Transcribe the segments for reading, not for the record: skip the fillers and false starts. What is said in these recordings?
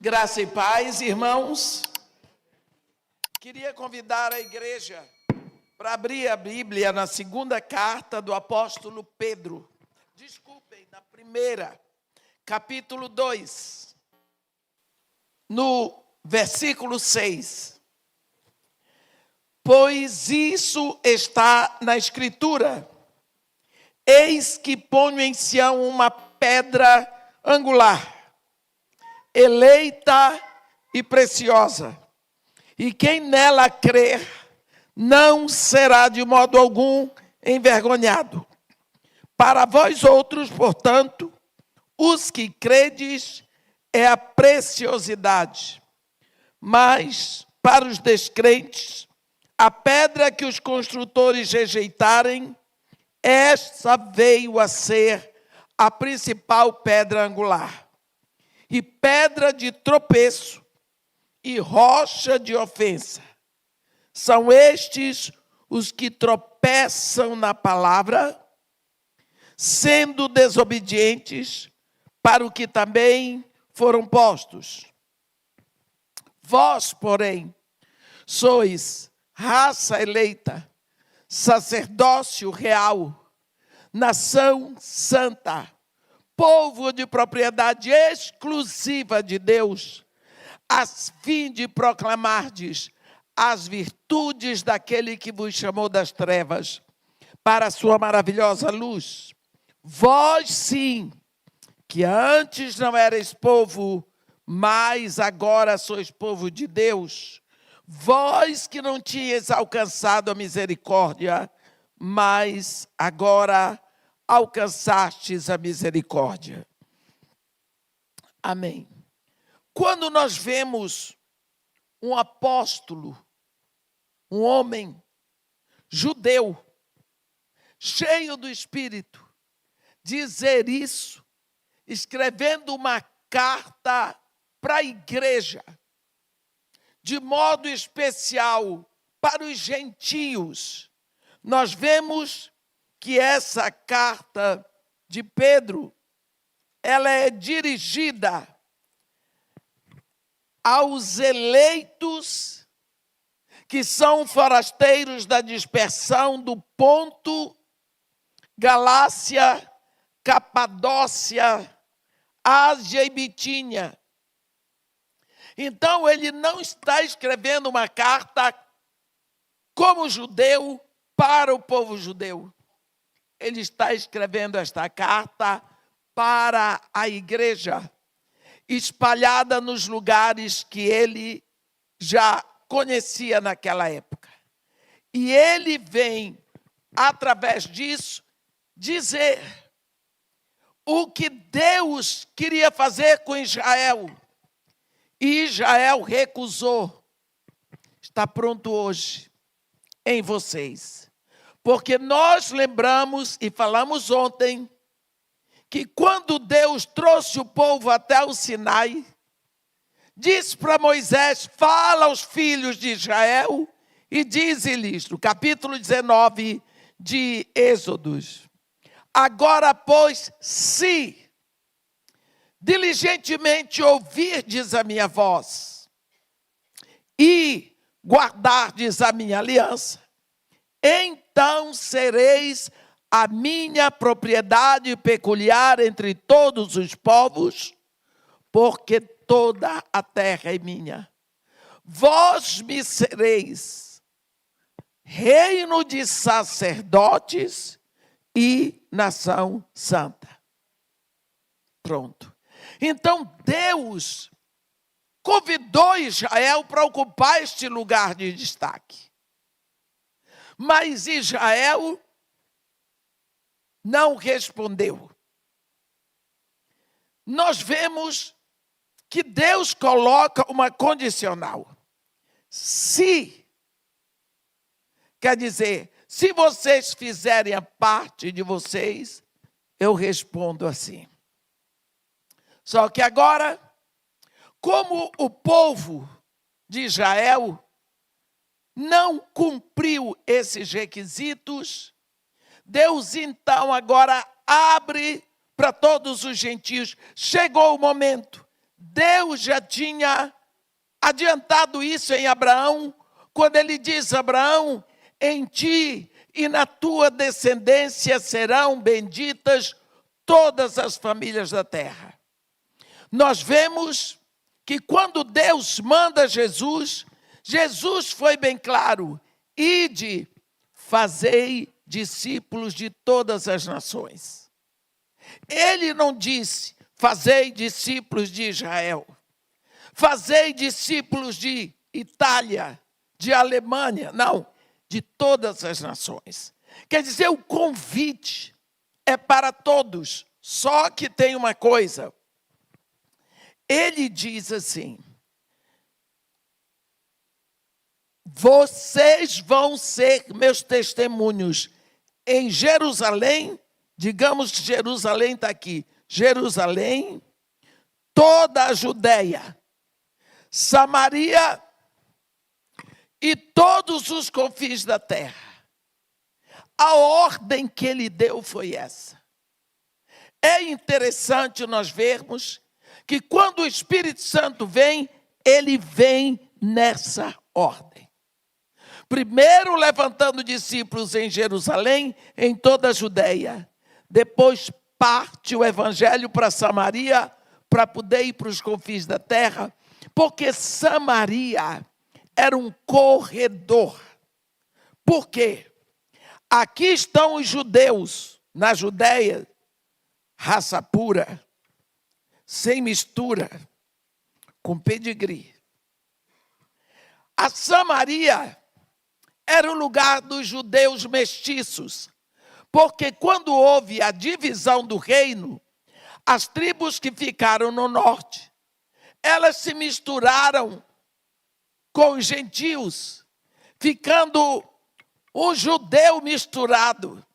Graça e paz, irmãos. Queria convidar a igreja para abrir a Bíblia na segunda carta do apóstolo Pedro. Desculpem, na primeira, capítulo 2, no versículo 6. Pois isso está na Escritura: eis que ponho em Sião uma pedra angular, eleita e preciosa, e quem nela crer não será de modo algum envergonhado. Para vós outros, portanto, os que credes, é a preciosidade, mas para os descrentes, a pedra que os construtores rejeitarem, esta veio a ser a principal pedra angular, e pedra de tropeço, e rocha de ofensa. São estes os que tropeçam na palavra, sendo desobedientes para o que também foram postos. Vós, porém, sois raça eleita, sacerdócio real, nação santa, povo de propriedade exclusiva de Deus, a fim de proclamardes as virtudes daquele que vos chamou das trevas para a sua maravilhosa luz. Vós, sim, que antes não erais povo, mas agora sois povo de Deus. Vós que não tinhas alcançado a misericórdia, mas agora alcançastes a misericórdia. Amém. Quando nós vemos um apóstolo, um homem judeu, cheio do Espírito, dizer isso, escrevendo uma carta para a igreja, de modo especial para os gentios, nós vemos que essa carta de Pedro, ela é dirigida aos eleitos que são forasteiros da dispersão do Ponto, Galácia, Capadócia, Ásia e Bitínia. Então, ele não está escrevendo uma carta como judeu para o povo judeu. Ele está escrevendo esta carta para a igreja, espalhada nos lugares que ele já conhecia naquela época. E ele vem, através disso, dizer o que Deus queria fazer com Israel. E Israel recusou. Está pronto hoje em vocês. Porque nós lembramos e falamos ontem que quando Deus trouxe o povo até o Sinai, disse para Moisés: fala aos filhos de Israel e dize-lhes, no capítulo 19 de Êxodos: agora, pois, se diligentemente ouvirdes a minha voz e guardardes a minha aliança, então sereis a minha propriedade peculiar entre todos os povos, porque toda a terra é minha. Vós me sereis reino de sacerdotes e nação santa. Pronto. Então Deus convidou Israel para ocupar este lugar de destaque. Mas Israel não respondeu. Nós vemos que Deus coloca uma condicional. Se, quer dizer, se vocês fizerem a parte de vocês, eu respondo assim. Só que agora, como o povo de Israel não cumpriu esses requisitos, Deus então agora abre para todos os gentios. Chegou o momento Deus já tinha adiantado isso em Abraão, quando ele diz: Abraão, em ti e na tua descendência serão benditas todas as famílias da terra. Nós vemos que quando Deus manda Jesus, Jesus foi bem claro: ide, fazei discípulos de todas as nações. Ele não disse: fazei discípulos de Israel, fazei discípulos de Itália, de Alemanha. Não, de todas as nações. Quer dizer, o convite é para todos. Só que tem uma coisa. Ele diz assim: vocês vão ser meus testemunhos em Jerusalém. Digamos que Jerusalém está aqui. Jerusalém, toda a Judéia, Samaria e todos os confins da terra. A ordem que ele deu foi essa. É interessante nós vermos que quando o Espírito Santo vem, ele vem nessa ordem. Primeiro levantando discípulos em Jerusalém, em toda a Judéia. Depois parte o evangelho para Samaria, para poder ir para os confins da terra, porque Samaria era um corredor. Por quê? Aqui estão os judeus, na Judéia, raça pura, sem mistura, com pedigree. A Samaria era o lugar dos judeus mestiços, porque quando houve a divisão do reino, as tribos que ficaram no norte, elas se misturaram com os gentios, ficando o judeu misturado.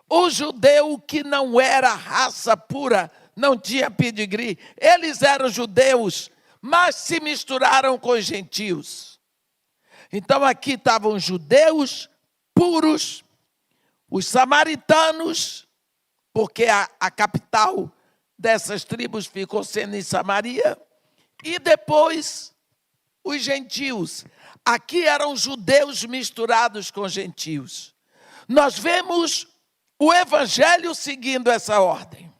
O judeu que não era raça pura, não tinha pedigree. Eles eram judeus, mas se misturaram com os gentios. Então aqui estavam os judeus puros, os samaritanos, porque a capital dessas tribos ficou sendo em Samaria, e depois os gentios. Aqui eram judeus misturados com gentios. Nós vemos o evangelho seguindo essa ordem.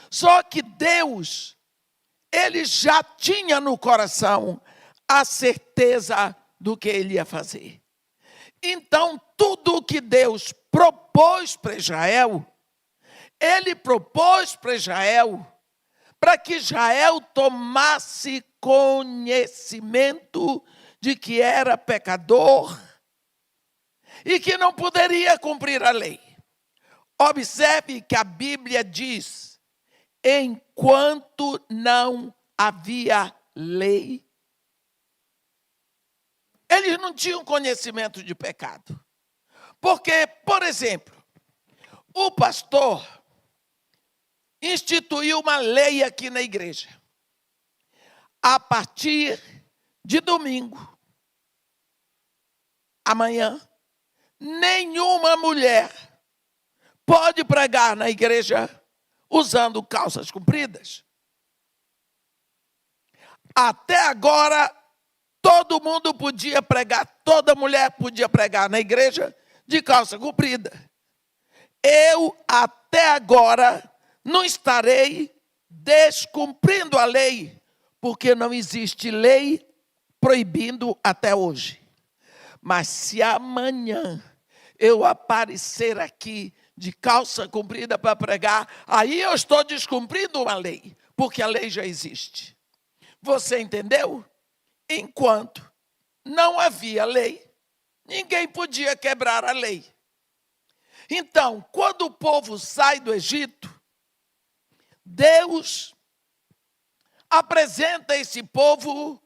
Só que Deus, ele já tinha no coração a certeza do que ele ia fazer. Então, tudo o que Deus propôs para Israel, ele propôs para Israel, para que Israel tomasse conhecimento de que era pecador e que não poderia cumprir a lei. Observe que a Bíblia diz: enquanto não havia lei, eles não tinham conhecimento de pecado. Porque, por exemplo, o pastor instituiu uma lei aqui na igreja. A partir de domingo, amanhã, nenhuma mulher pode pregar na igreja usando calças compridas. Até agora, todo mundo podia pregar, toda mulher podia pregar na igreja de calça comprida. Eu, até agora, não estarei descumprindo a lei, porque não existe lei proibindo até hoje. Mas se amanhã eu aparecer aqui de calça comprida para pregar, aí eu estou descumprindo uma lei, porque a lei já existe. Você entendeu? Enquanto não havia lei, ninguém podia quebrar a lei. Então, quando o povo sai do Egito, Deus apresenta esse povo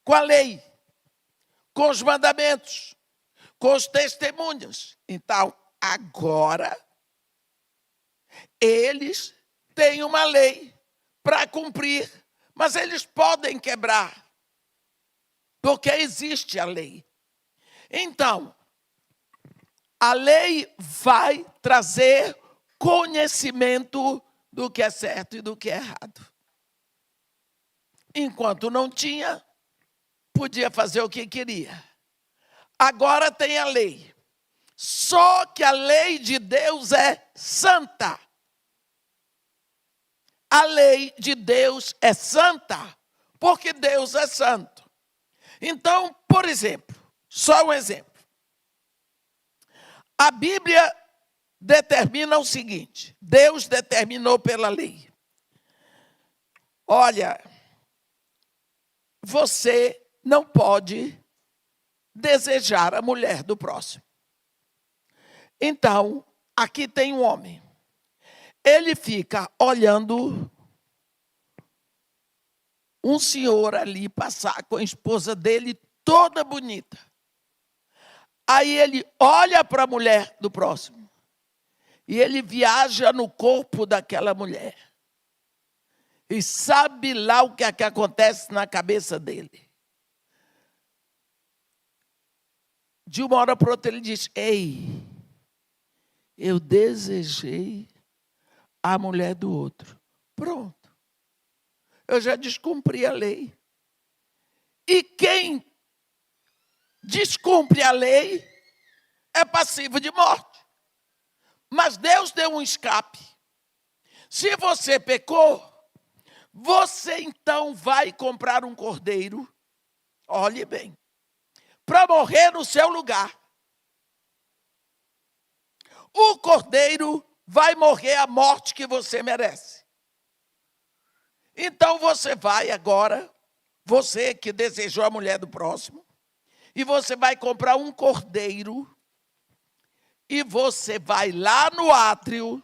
com a lei, com os mandamentos, com os testemunhos. Então, agora, eles têm uma lei para cumprir, mas eles podem quebrar, porque existe a lei. Então, a lei vai trazer conhecimento do que é certo e do que é errado. enquanto não tinha, podia fazer o que queria. Agora tem a lei. Só que a lei de Deus é santa. A lei de Deus é santa, porque Deus é santo. Então, por exemplo, só um exemplo. A Bíblia determina o seguinte: Deus determinou pela lei. Olha, você não pode desejar a mulher do próximo. Então, aqui tem um homem. Ele fica olhando um senhor ali passar com a esposa dele toda bonita. Aí ele olha para a mulher do próximo e ele viaja no corpo daquela mulher. E sabe lá o que é que acontece na cabeça dele. De uma hora para outra ele diz: ei, eu desejei a mulher do outro. Pronto. Eu já descumpri a lei. E quem descumpre a lei é passivo de morte. Mas Deus deu um escape. Se você pecou, você então vai comprar um cordeiro, olhe bem, para morrer no seu lugar. O cordeiro vai morrer a morte que você merece. Então você vai agora, você que desejou a mulher do próximo, e você vai comprar um cordeiro, e você vai lá no átrio,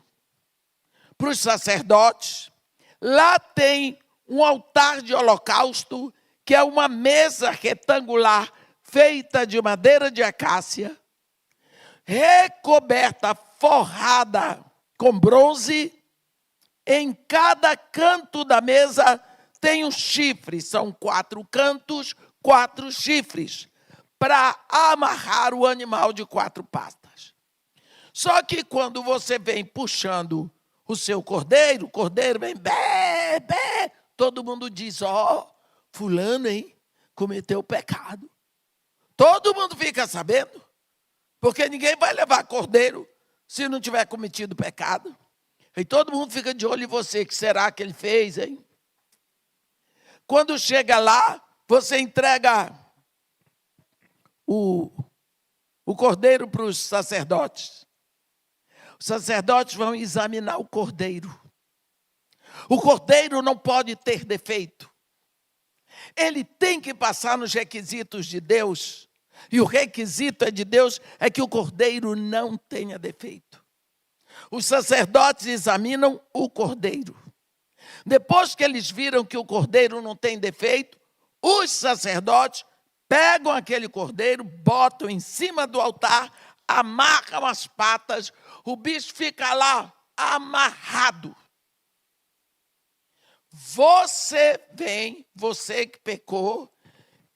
para os sacerdotes. Lá tem um altar de holocausto, que é uma mesa retangular, feita de madeira de acácia, recoberta, forrada com bronze. Em cada canto da mesa tem um chifre, são 4 cantos, 4 chifres, para amarrar o animal de 4 patas. Só que quando você vem puxando o seu cordeiro, o cordeiro vem bé, bé, todo mundo diz: ó, fulano, hein, cometeu pecado. Todo mundo fica sabendo, porque ninguém vai levar cordeiro se não tiver cometido pecado. E todo mundo fica de olho em você. O que será que ele fez, hein? Quando chega lá, você entrega o cordeiro para os sacerdotes. Os sacerdotes vão examinar o cordeiro. O cordeiro não pode ter defeito. Ele tem que passar nos requisitos de Deus. E o requisito de Deus é que o cordeiro não tenha defeito. Os sacerdotes examinam o cordeiro. Depois que eles viram que o cordeiro não tem defeito, os sacerdotes pegam aquele cordeiro, botam em cima do altar, amarram as patas, o bicho fica lá amarrado. Você vem, você que pecou,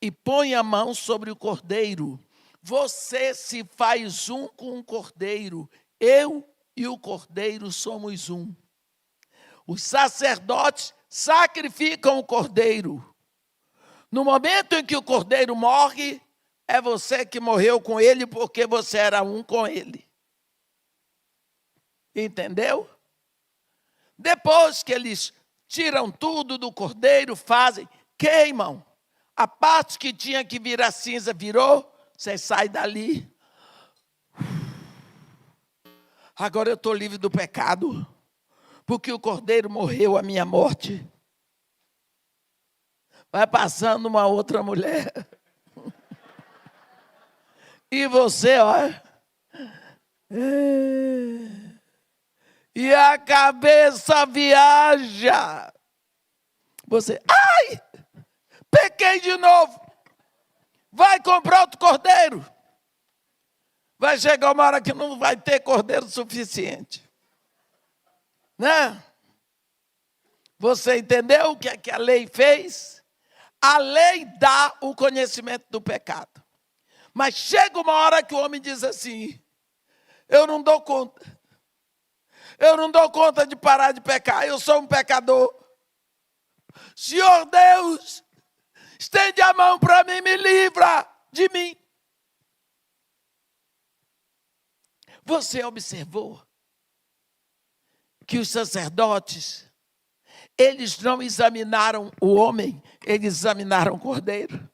e põe a mão sobre o cordeiro. Você se faz um com o cordeiro. Eu e o cordeiro somos um. Os sacerdotes sacrificam o cordeiro. No momento em que o cordeiro morre, é você que morreu com ele, porque você era um com ele. Entendeu? Depois que eles tiram tudo do cordeiro, fazem, queimam. A parte que tinha que virar cinza virou, você sai dali. Agora eu estou livre do pecado, porque o cordeiro morreu a minha morte. Vai passando uma outra mulher. E você, olha. E a cabeça viaja. Você, ai, pequei de novo. Vai comprar outro cordeiro. Vai chegar uma hora que não vai ter cordeiro suficiente. Né? Você entendeu o que é que a lei fez? A lei dá o conhecimento do pecado. Mas chega uma hora que o homem diz assim: eu não dou conta. Eu não dou conta de parar de pecar. Eu sou um pecador. Senhor Deus, estende a mão para mim, me livra de mim. Você observou que os sacerdotes, eles não examinaram o homem, eles examinaram o cordeiro.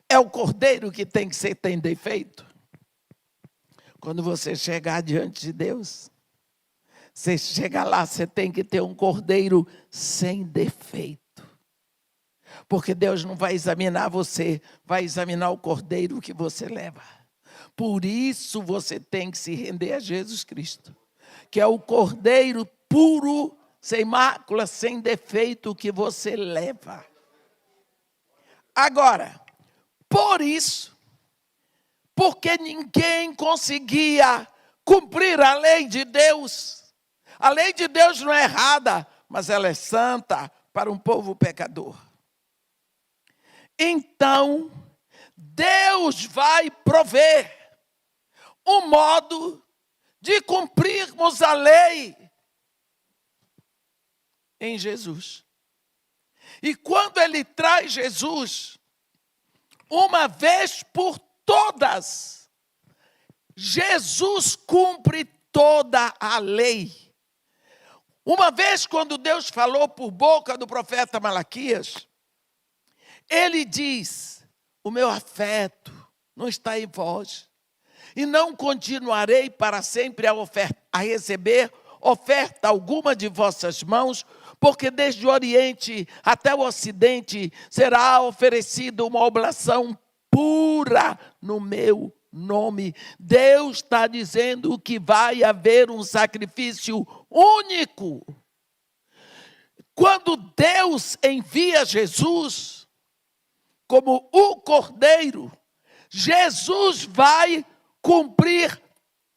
É o cordeiro que tem que ser sem defeito. Quando você chegar diante de Deus, você chega lá, você tem que ter um cordeiro sem defeito. Porque Deus não vai examinar você, vai examinar o cordeiro que você leva. Por isso você tem que se render a Jesus Cristo, que é o cordeiro puro, sem mácula, sem defeito que você leva. Agora, por isso, porque ninguém conseguia cumprir a lei de Deus. A lei de Deus não é errada, mas ela é santa para um povo pecador. Então, Deus vai prover um modo de cumprirmos a lei em Jesus. E quando ele traz Jesus, uma vez por todas, Jesus cumpre toda a lei. Uma vez, quando Deus falou por boca do profeta Malaquias, ele diz: o meu afeto não está em vós, e não continuarei para sempre a receber oferta alguma de vossas mãos, porque desde o Oriente até o Ocidente será oferecida uma oblação pura no meu nome. Deus está dizendo que vai haver um sacrifício único. Quando Deus envia Jesus como o Cordeiro, Jesus vai cumprir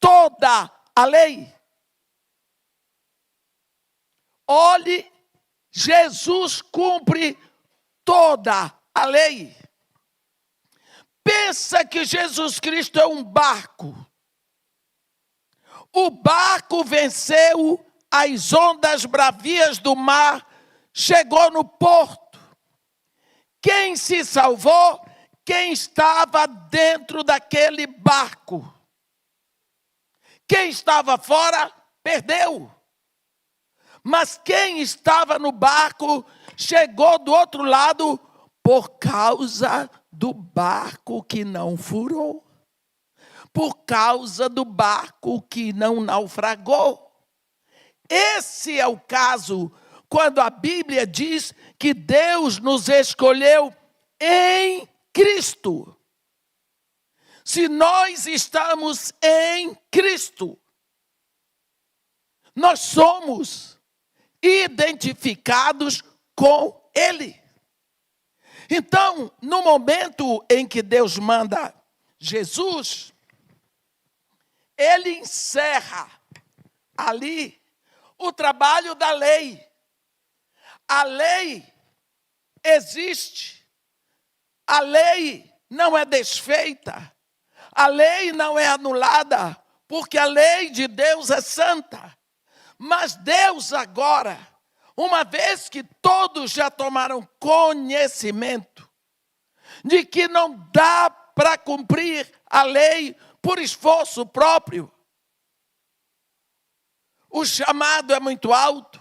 toda a lei. Olhe, Jesus cumpre toda a lei. Pensa que Jesus Cristo é um barco. O barco venceu as ondas bravias do mar, chegou no porto. Quem se salvou? Quem estava dentro daquele barco. Quem estava fora, perdeu. Mas quem estava no barco, chegou do outro lado por causa do barco que não furou. Por causa do barco que não naufragou. Esse é o caso quando a Bíblia diz que Deus nos escolheu em Cristo. Se nós estamos em Cristo, nós somos identificados com Ele. Então, no momento em que Deus manda Jesus, Ele encerra ali o trabalho da lei. A lei existe. A lei não é desfeita. A lei não é anulada, porque a lei de Deus é santa. Mas Deus agora, uma vez que todos já tomaram conhecimento de que não dá para cumprir a lei por esforço próprio, o chamado é muito alto,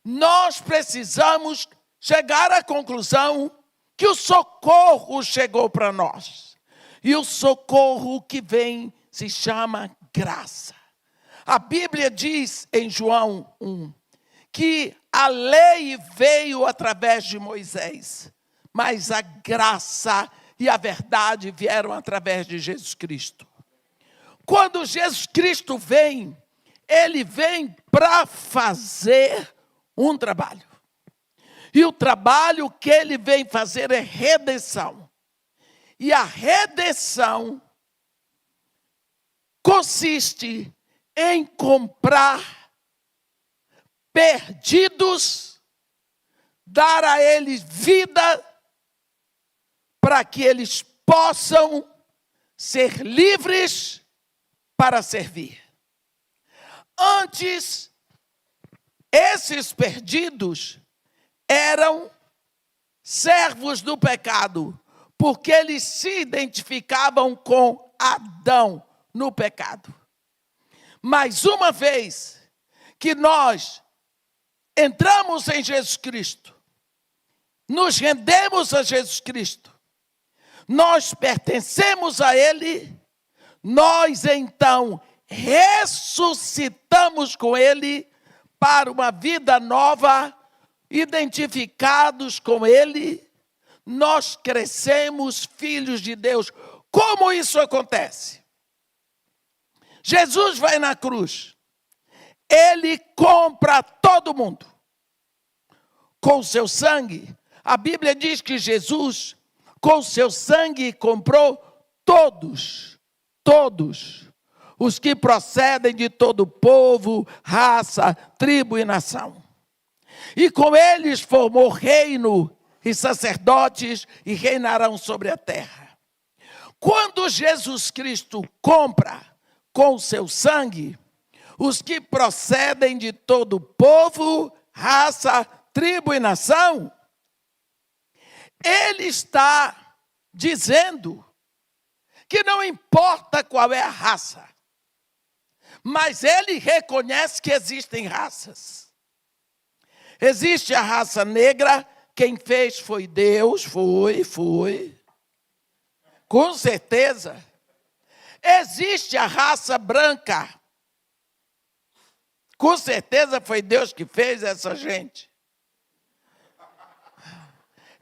nós precisamos chegar à conclusão que o socorro chegou para nós. E o socorro que vem se chama graça. A Bíblia diz em João 1 que a lei veio através de Moisés, mas a graça e a verdade vieram através de Jesus Cristo. Quando Jesus Cristo vem, Ele vem para fazer um trabalho. E o trabalho que Ele vem fazer é redenção. E a redenção consiste em comprar perdidos, dar a eles vida, para que eles possam ser livres para servir. Antes, esses perdidos eram servos do pecado, porque eles se identificavam com Adão no pecado. Mas uma vez que nós entramos em Jesus Cristo, nos rendemos a Jesus Cristo, nós pertencemos a Ele, nós então ressuscitamos com Ele para uma vida nova, identificados com Ele, nós crescemos filhos de Deus. Como isso acontece? Jesus vai na cruz, Ele compra todo mundo com o seu sangue. A Bíblia diz que Jesus, com o seu sangue, comprou todos os que procedem de todo povo, raça, tribo e nação. E com eles formou reino e sacerdotes e reinarão sobre a terra. Quando Jesus Cristo compra com o seu sangue os que procedem de todo povo, raça, tribo e nação, Ele está dizendo que não importa qual é a raça, mas Ele reconhece que existem raças. Existe a raça negra, quem fez foi Deus, foi. Com certeza. Existe a raça branca. Com certeza foi Deus que fez essa gente.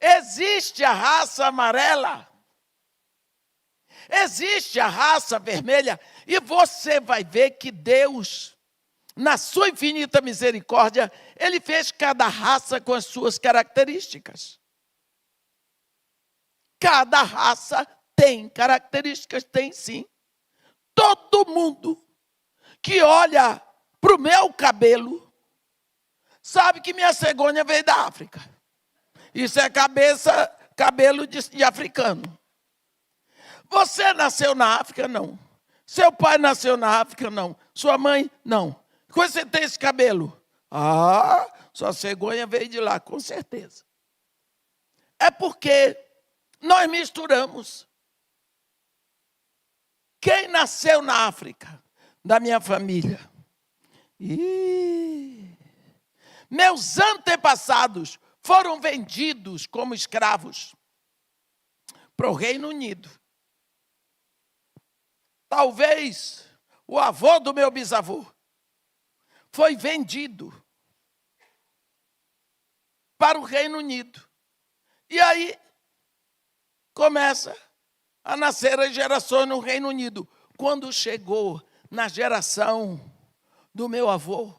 Existe a raça amarela. Existe a raça vermelha. E você vai ver que Deus, na sua infinita misericórdia, Ele fez cada raça com as suas características. Cada raça tem características, tem sim. Todo mundo que olha para o meu cabelo sabe que minha cegonha veio da África. Isso é cabelo de africano. Você nasceu na África? Não. Seu pai nasceu na África? Não. Sua mãe? Não. Como você tem esse cabelo? Ah, sua cegonha veio de lá, com certeza. É porque nós misturamos. Quem nasceu na África, da minha família? Meus antepassados foram vendidos como escravos para o Reino Unido. Talvez o avô do meu bisavô foi vendido para o Reino Unido. E aí começa a nascer as gerações no Reino Unido. Quando chegou na geração do meu avô,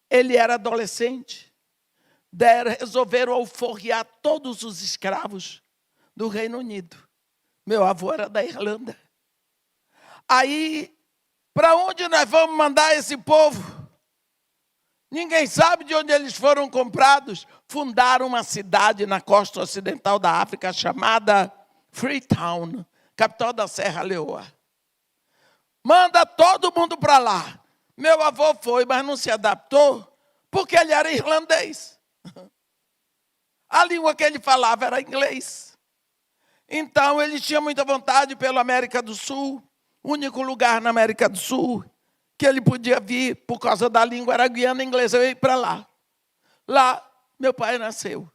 ele era adolescente. Resolveram alforriar todos os escravos do Reino Unido. Meu avô era da Irlanda. Aí, para onde nós vamos mandar esse povo? Ninguém sabe de onde eles foram comprados. Fundaram uma cidade na costa ocidental da África chamada Freetown, capital da Serra Leoa. Manda todo mundo para lá. Meu avô foi, mas não se adaptou, porque ele era irlandês. A língua que ele falava era inglês. Então, ele tinha muita vontade pela América do Sul. O único lugar na América do Sul que ele podia vir por causa da língua era a Guiana Inglesa. Eu ia para lá. Lá, meu pai nasceu.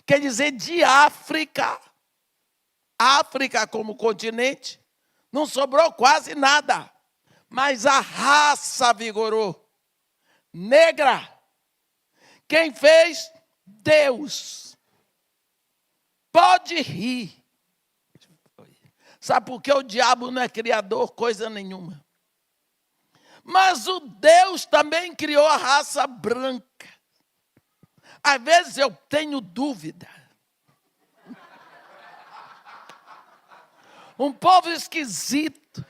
Quer dizer, de África como continente, não sobrou quase nada. Mas a raça vigorou. Negra. Quem fez? Deus. Pode rir. Sabe por que o diabo não é criador? Coisa nenhuma. Mas o Deus também criou a raça branca. Às vezes eu tenho dúvida. Um povo esquisito.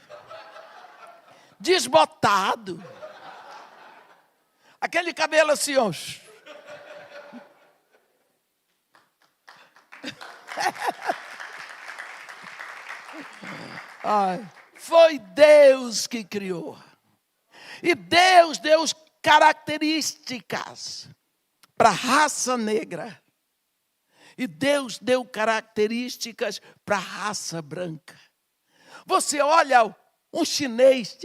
Desbotado. Aquele cabelo assim, ó. Foi Deus que criou. E Deus deu características para a raça negra. E Deus deu características para a raça branca. Você olha um chinês,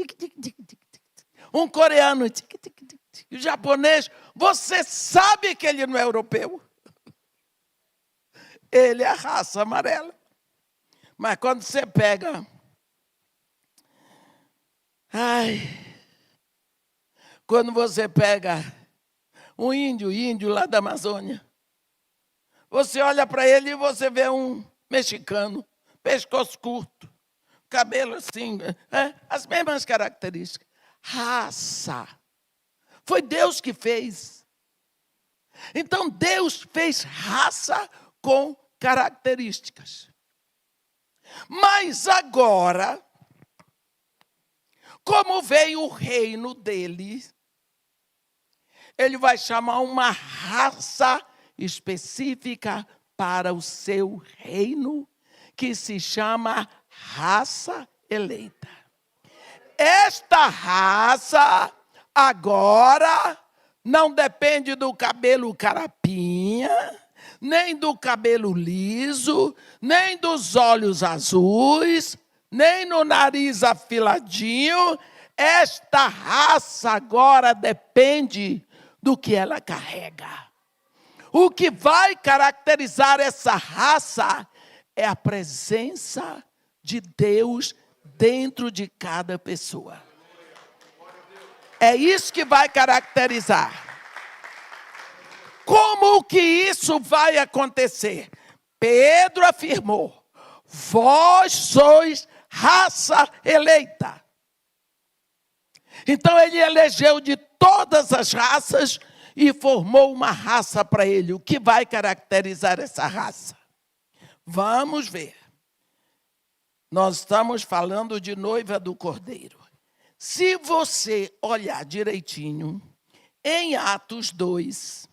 um coreano, o japonês, você sabe que ele não é europeu. Ele é a raça amarela. Mas quando você pega... quando você pega um índio lá da Amazônia, você olha para ele e você vê um mexicano, pescoço curto, cabelo assim, as mesmas características. Raça. Foi Deus que fez. Então Deus fez raça com características. Mas agora, como veio o reino dele, ele vai chamar uma raça específica para o seu reino, que se chama raça eleita. Esta raça agora não depende do cabelo carapinha, nem do cabelo liso, nem dos olhos azuis, nem no nariz afiladinho. Esta raça agora depende do que ela carrega. O que vai caracterizar essa raça é a presença de Deus dentro de cada pessoa. É isso que vai caracterizar. Como que isso vai acontecer? Pedro afirmou: vós sois raça eleita. Então ele elegeu de todas as raças e formou uma raça para ele. O que vai caracterizar essa raça? Vamos ver. Nós estamos falando de noiva do Cordeiro. Se você olhar direitinho, em Atos 2,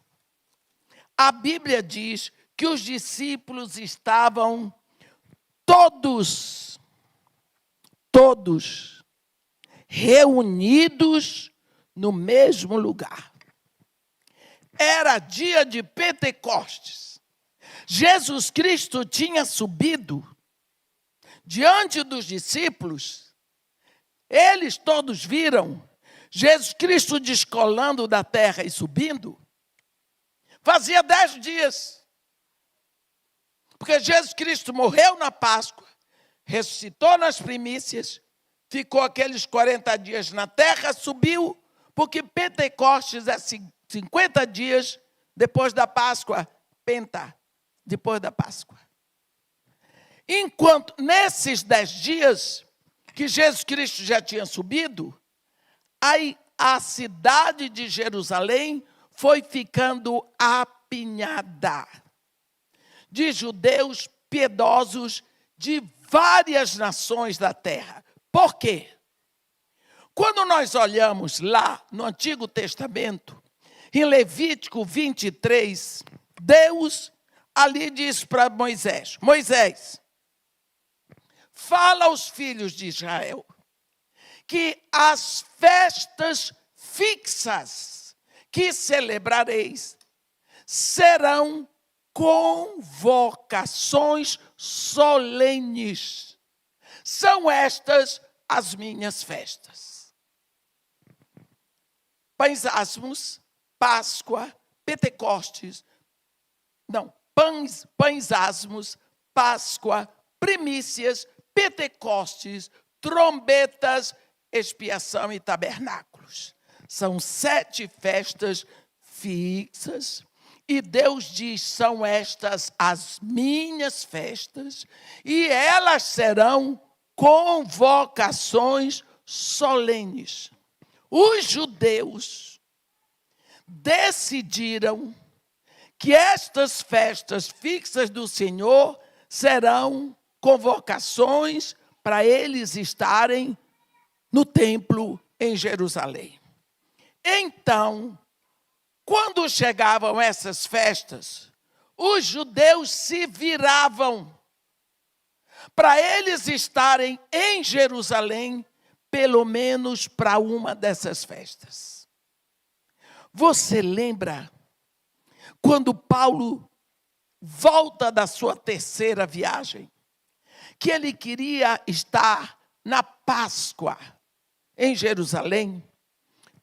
a Bíblia diz que os discípulos estavam todos reunidos no mesmo lugar. Era dia de Pentecostes. Jesus Cristo tinha subido diante dos discípulos. Eles todos viram Jesus Cristo descolando da terra e subindo. Fazia 10 dias. Porque Jesus Cristo morreu na Páscoa, ressuscitou nas primícias, ficou aqueles 40 dias na terra, subiu, porque Pentecostes é 50 dias depois da Páscoa, depois da Páscoa. Enquanto nesses 10 dias que Jesus Cristo já tinha subido, aí a cidade de Jerusalém foi ficando apinhada de judeus piedosos de várias nações da terra. Por quê? Quando nós olhamos lá no Antigo Testamento, em Levítico 23, Deus ali diz para Moisés: Moisés, fala aos filhos de Israel que as festas fixas que celebrareis serão convocações solenes. São estas as minhas festas. Pães asmos, Páscoa, Pentecostes, pães asmos, Páscoa, primícias, Pentecostes, trombetas, expiação e tabernáculos. São 7 festas fixas. E Deus diz: são estas as minhas festas, e elas serão convocações solenes. Os judeus decidiram que estas festas fixas do Senhor serão convocações para eles estarem no templo em Jerusalém. Então, quando chegavam essas festas, os judeus se viravam para eles estarem em Jerusalém, pelo menos para uma dessas festas. Você lembra quando Paulo volta da sua terceira viagem, que ele queria estar na Páscoa em Jerusalém.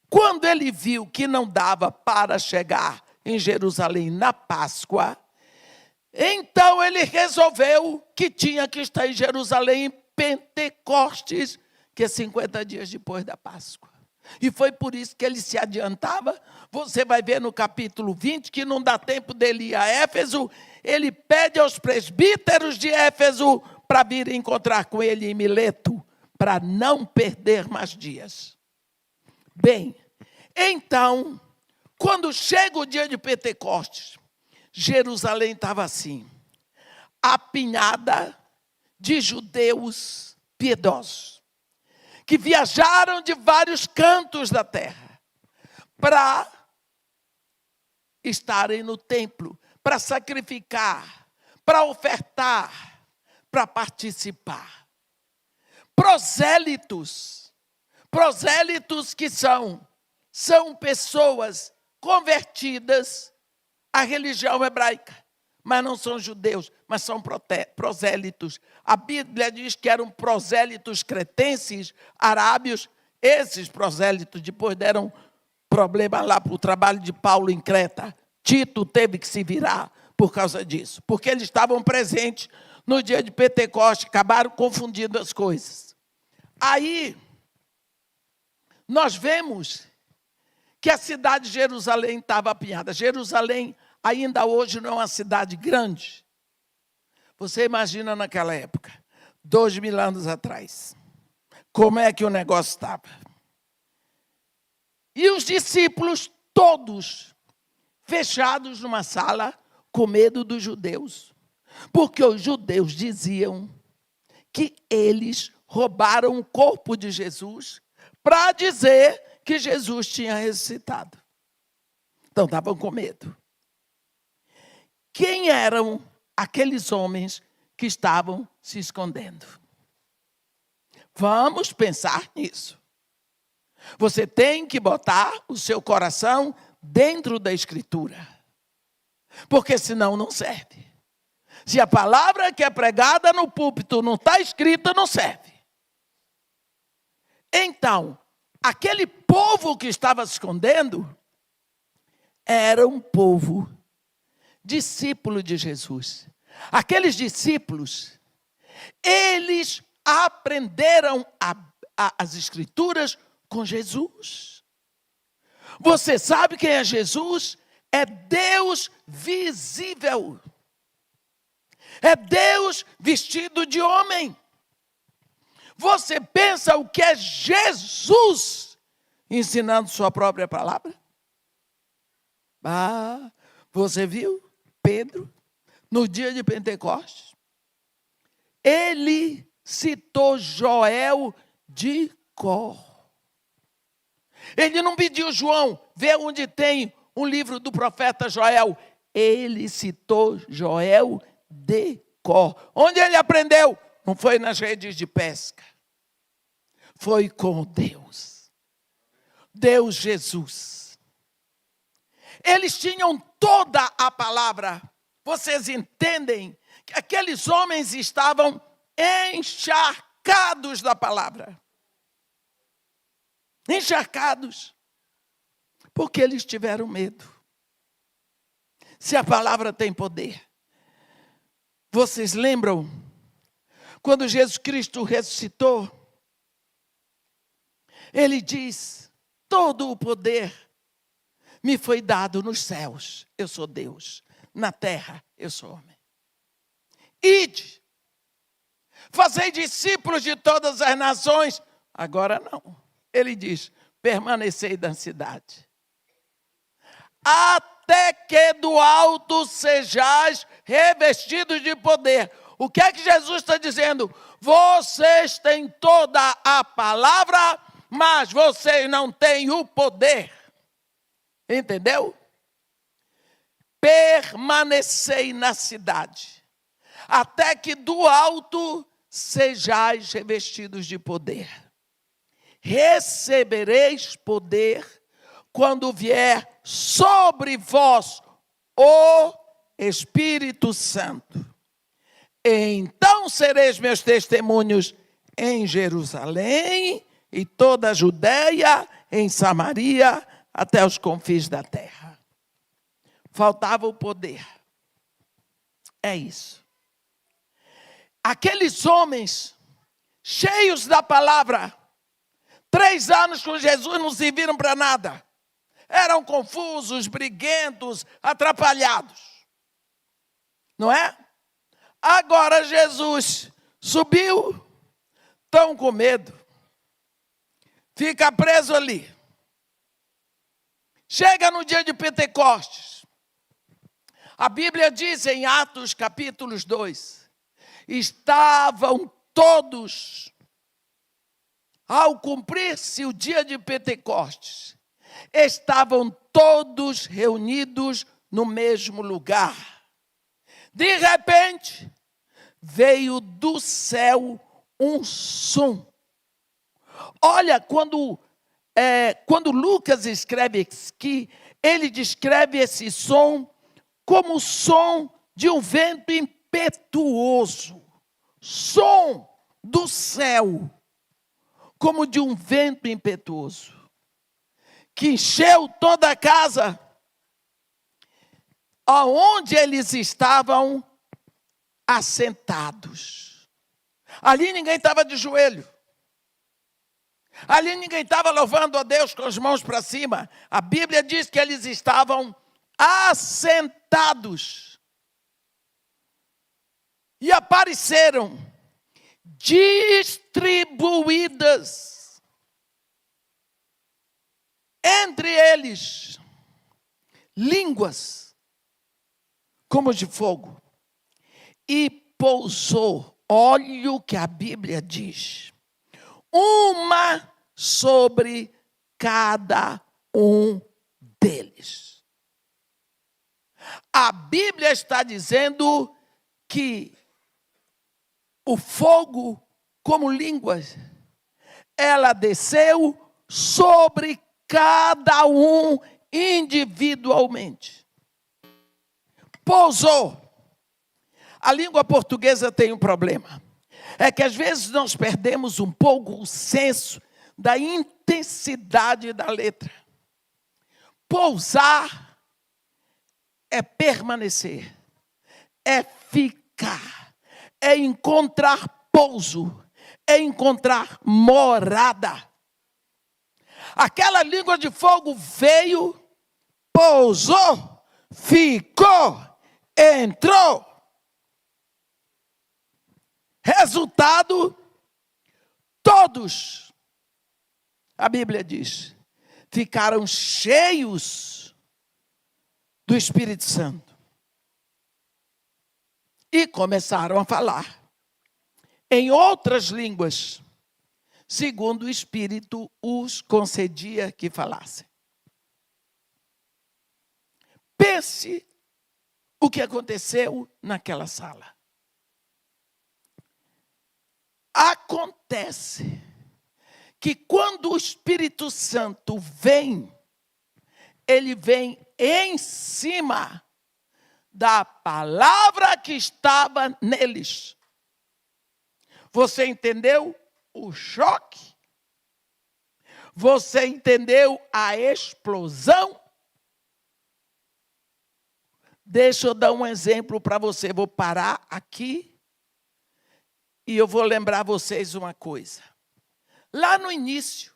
Quando ele viu que não dava para chegar em Jerusalém na Páscoa, então ele resolveu que tinha que estar em Jerusalém em Pentecostes, que é 50 dias depois da Páscoa. E foi por isso que ele se adiantava. Você vai ver no capítulo 20 que não dá tempo dele ir a Éfeso. Ele pede aos presbíteros de Éfeso para vir encontrar com ele em Mileto, para não perder mais dias. Bem, então, quando chega o dia de Pentecostes, Jerusalém estava assim, apinhada de judeus piedosos, que viajaram de vários cantos da terra para estarem no templo, para sacrificar, para ofertar, para participar. Prosélitos que são pessoas convertidas à religião hebraica, mas não são judeus, mas são prosélitos. A Bíblia diz que eram prosélitos cretenses, arábios. Esses prosélitos depois deram problema lá para o trabalho de Paulo em Creta. Tito teve que se virar por causa disso, porque eles estavam presentes no dia de Pentecostes, acabaram confundindo as coisas. Aí, nós vemos que a cidade de Jerusalém estava apinhada. Jerusalém ainda hoje não é uma cidade grande. Você imagina naquela época, 2000 anos atrás, como é que o negócio estava. E os discípulos todos fechados numa sala com medo dos judeus. Porque os judeus diziam que eles roubaram o corpo de Jesus para dizer que Jesus tinha ressuscitado. Então estavam com medo. Quem eram aqueles homens que estavam se escondendo? Vamos pensar nisso. Você tem que botar o seu coração dentro da Escritura, porque senão não serve. Se a palavra que é pregada no púlpito não está escrita, não serve. Então, aquele povo que estava se escondendo era um povo discípulo de Jesus. Aqueles discípulos, eles aprenderam as Escrituras com Jesus. Você sabe quem é Jesus? É Deus visível. É Deus vestido de homem. Você pensa o que é Jesus ensinando sua própria palavra? Você viu Pedro, no dia de Pentecostes? Ele citou Joel de cor. Ele não pediu João, vê onde tem um livro do profeta Joel. Ele citou Joel de cor. Onde ele aprendeu? Não foi nas redes de pesca. Foi com Deus. Deus Jesus. Eles tinham toda a palavra. Vocês entendem que aqueles homens estavam encharcados da palavra. Encharcados. Porque eles tiveram medo. Se a palavra tem poder. Vocês lembram? Quando Jesus Cristo ressuscitou, ele diz: todo o poder me foi dado nos céus, eu sou Deus. Na terra, eu sou homem. Ide, fazei discípulos de todas as nações. Agora não. Ele diz: permanecei na cidade. Até que do alto sejais revestidos de poder. O que é que Jesus está dizendo? Vocês têm toda a palavra, mas vocês não têm o poder. Entendeu? Permanecei na cidade, até que do alto sejais revestidos de poder. Recebereis poder quando vier sobre vós o Espírito Santo. Então sereis meus testemunhos em Jerusalém e toda a Judeia, em Samaria, até os confins da terra. Faltava o poder. É isso. Aqueles homens cheios da palavra, 3 anos com Jesus não serviram para nada. Eram confusos, briguentos, atrapalhados. Não é? Agora Jesus subiu, estão com medo. Fica preso ali. Chega no dia de Pentecostes. A Bíblia diz em Atos capítulos 2, estavam todos, ao cumprir-se o dia de Pentecostes, estavam todos reunidos no mesmo lugar. De repente, veio do céu um som. Olha, quando Lucas escreve aqui, ele descreve esse som como o som de um vento impetuoso. Som do céu, como de um vento impetuoso, que encheu toda a casa, aonde eles estavam assentados. Ali ninguém estava de joelho. Ali ninguém estava louvando a Deus com as mãos para cima. A Bíblia diz que eles estavam assentados. E apareceram distribuídas entre eles línguas como de fogo, e pousou, olha o que a Bíblia diz, uma sobre cada um deles. A Bíblia está dizendo que o fogo, como línguas, ela desceu sobre cada um individualmente. Pousou. A língua portuguesa tem um problema. É que às vezes nós perdemos um pouco o senso da intensidade da letra. Pousar é permanecer, é ficar, é encontrar pouso, é encontrar morada. Aquela língua de fogo veio, pousou, ficou, entrou. Resultado, todos, a Bíblia diz, ficaram cheios do Espírito Santo. E começaram a falar em outras línguas, segundo o Espírito os concedia que falassem. Pense o que aconteceu naquela sala. Acontece que quando o Espírito Santo vem, ele vem em cima da palavra que estava neles. Você entendeu o choque? Você entendeu a explosão? Deixa eu dar um exemplo para você. Vou parar aqui e eu vou lembrar vocês uma coisa. Lá no início,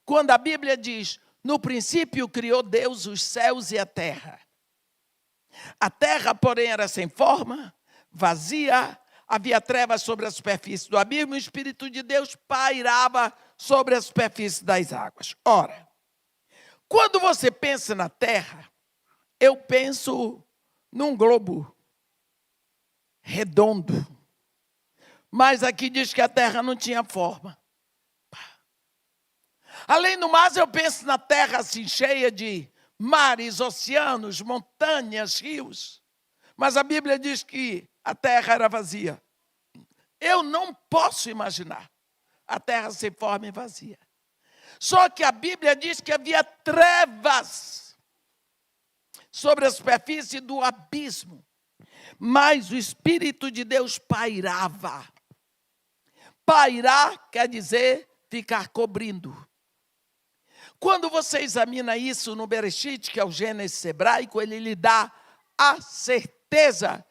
quando a Bíblia diz, no princípio criou Deus os céus e a terra. A terra, porém, era sem forma, vazia, havia trevas sobre a superfície do abismo, e o Espírito de Deus pairava sobre a superfície das águas. Ora, quando você pensa na terra, eu penso num globo redondo. Mas aqui diz que a terra não tinha forma. Além do mais, eu penso na terra assim, cheia de mares, oceanos, montanhas, rios. Mas a Bíblia diz que a terra era vazia. Eu não posso imaginar a terra sem forma e vazia. Só que a Bíblia diz que havia trevas sobre a superfície do abismo, mas o Espírito de Deus pairava. Pairar quer dizer ficar cobrindo. Quando você examina isso no Bereshit, que é o Gênesis hebraico, ele lhe dá a certeza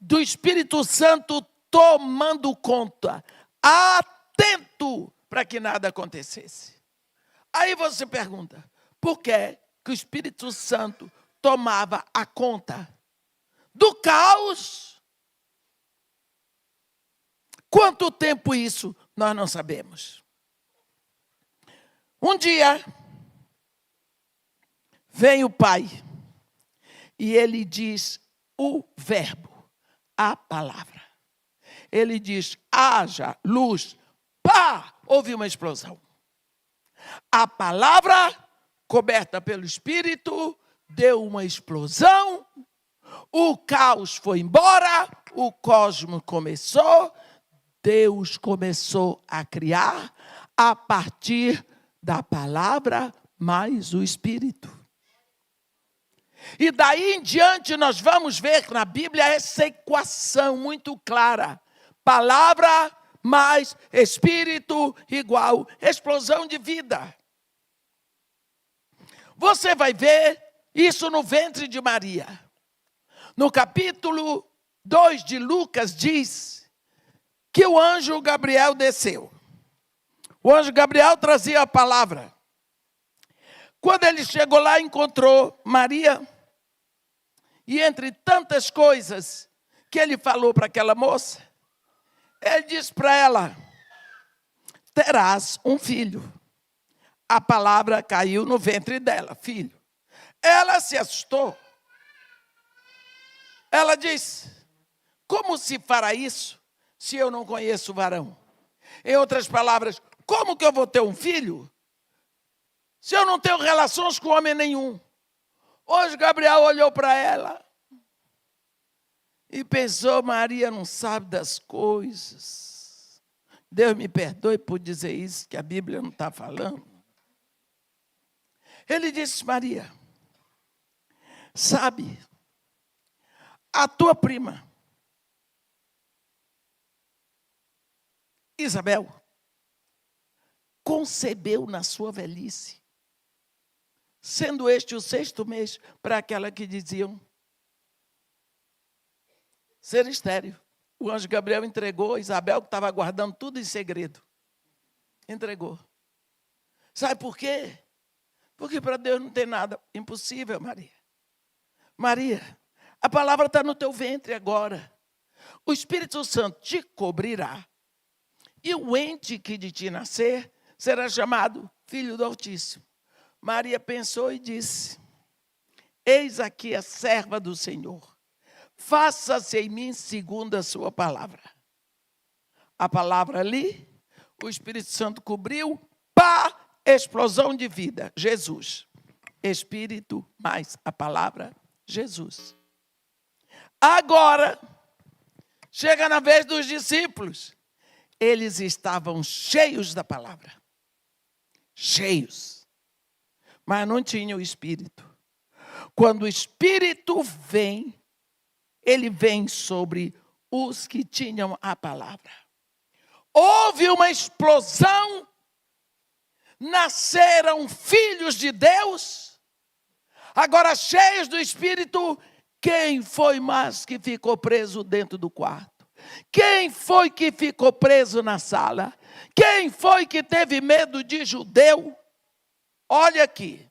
do Espírito Santo tomando conta, atento para que nada acontecesse. Aí você pergunta, por que o Espírito Santo tomava a conta do caos? Quanto tempo isso, nós não sabemos. Um dia, vem o pai e ele diz o verbo, a palavra. Ele diz, haja luz, pá, houve uma explosão. A palavra, coberta pelo Espírito, deu uma explosão, o caos foi embora, o cosmos começou, Deus começou a criar a partir da palavra mais o Espírito. E daí em diante nós vamos ver na Bíblia essa equação muito clara. Palavra mais Espírito igual explosão de vida. Você vai ver isso no ventre de Maria. No capítulo 2 de Lucas diz que o anjo Gabriel desceu. O anjo Gabriel trazia a palavra. Quando ele chegou lá, encontrou Maria. E entre tantas coisas que ele falou para aquela moça, ele disse para ela, terás um filho. A palavra caiu no ventre dela, filho. Ela se assustou. Ela disse, como se fará isso se eu não conheço o varão? Em outras palavras, como que eu vou ter um filho se eu não tenho relações com homem nenhum? Hoje Gabriel olhou para ela e pensou, Maria não sabe das coisas. Deus me perdoe por dizer isso, que a Bíblia não está falando. Ele disse, Maria, sabe, a tua prima, Isabel, concebeu na sua velhice, sendo este o 6º mês para aquela que diziam ser estéril. O anjo Gabriel entregou Isabel, que estava guardando tudo em segredo. Entregou. Sabe por quê? Porque para Deus não tem nada impossível, Maria. Maria, a palavra está no teu ventre agora. O Espírito Santo te cobrirá. E o ente que de ti nascer será chamado Filho do Altíssimo. Maria pensou e disse, eis aqui a serva do Senhor. Faça-se em mim segundo a sua palavra. A palavra ali, o Espírito Santo cobriu, pá, explosão de vida, Jesus. Espírito mais a palavra, Jesus. Agora, chega na vez dos discípulos. Eles estavam cheios da palavra. Cheios. Mas não tinham o Espírito. Quando o Espírito vem, ele vem sobre os que tinham a palavra. Houve uma explosão, nasceram filhos de Deus, agora cheios do Espírito. Quem foi mais que ficou preso dentro do quarto? Quem foi que ficou preso na sala? Quem foi que teve medo de judeu? Olha aqui,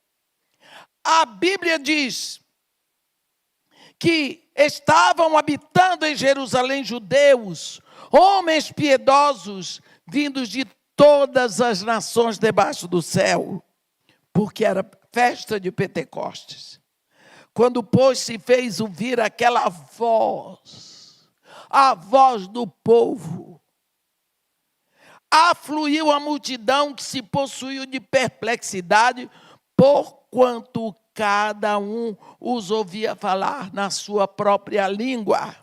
a Bíblia diz que estavam habitando em Jerusalém judeus, homens piedosos, vindos de todas as nações debaixo do céu, porque era festa de Pentecostes. Quando, pois, se fez ouvir aquela voz, a voz do povo, afluiu a multidão que se possuiu de perplexidade, porquanto cada um os ouvia falar na sua própria língua.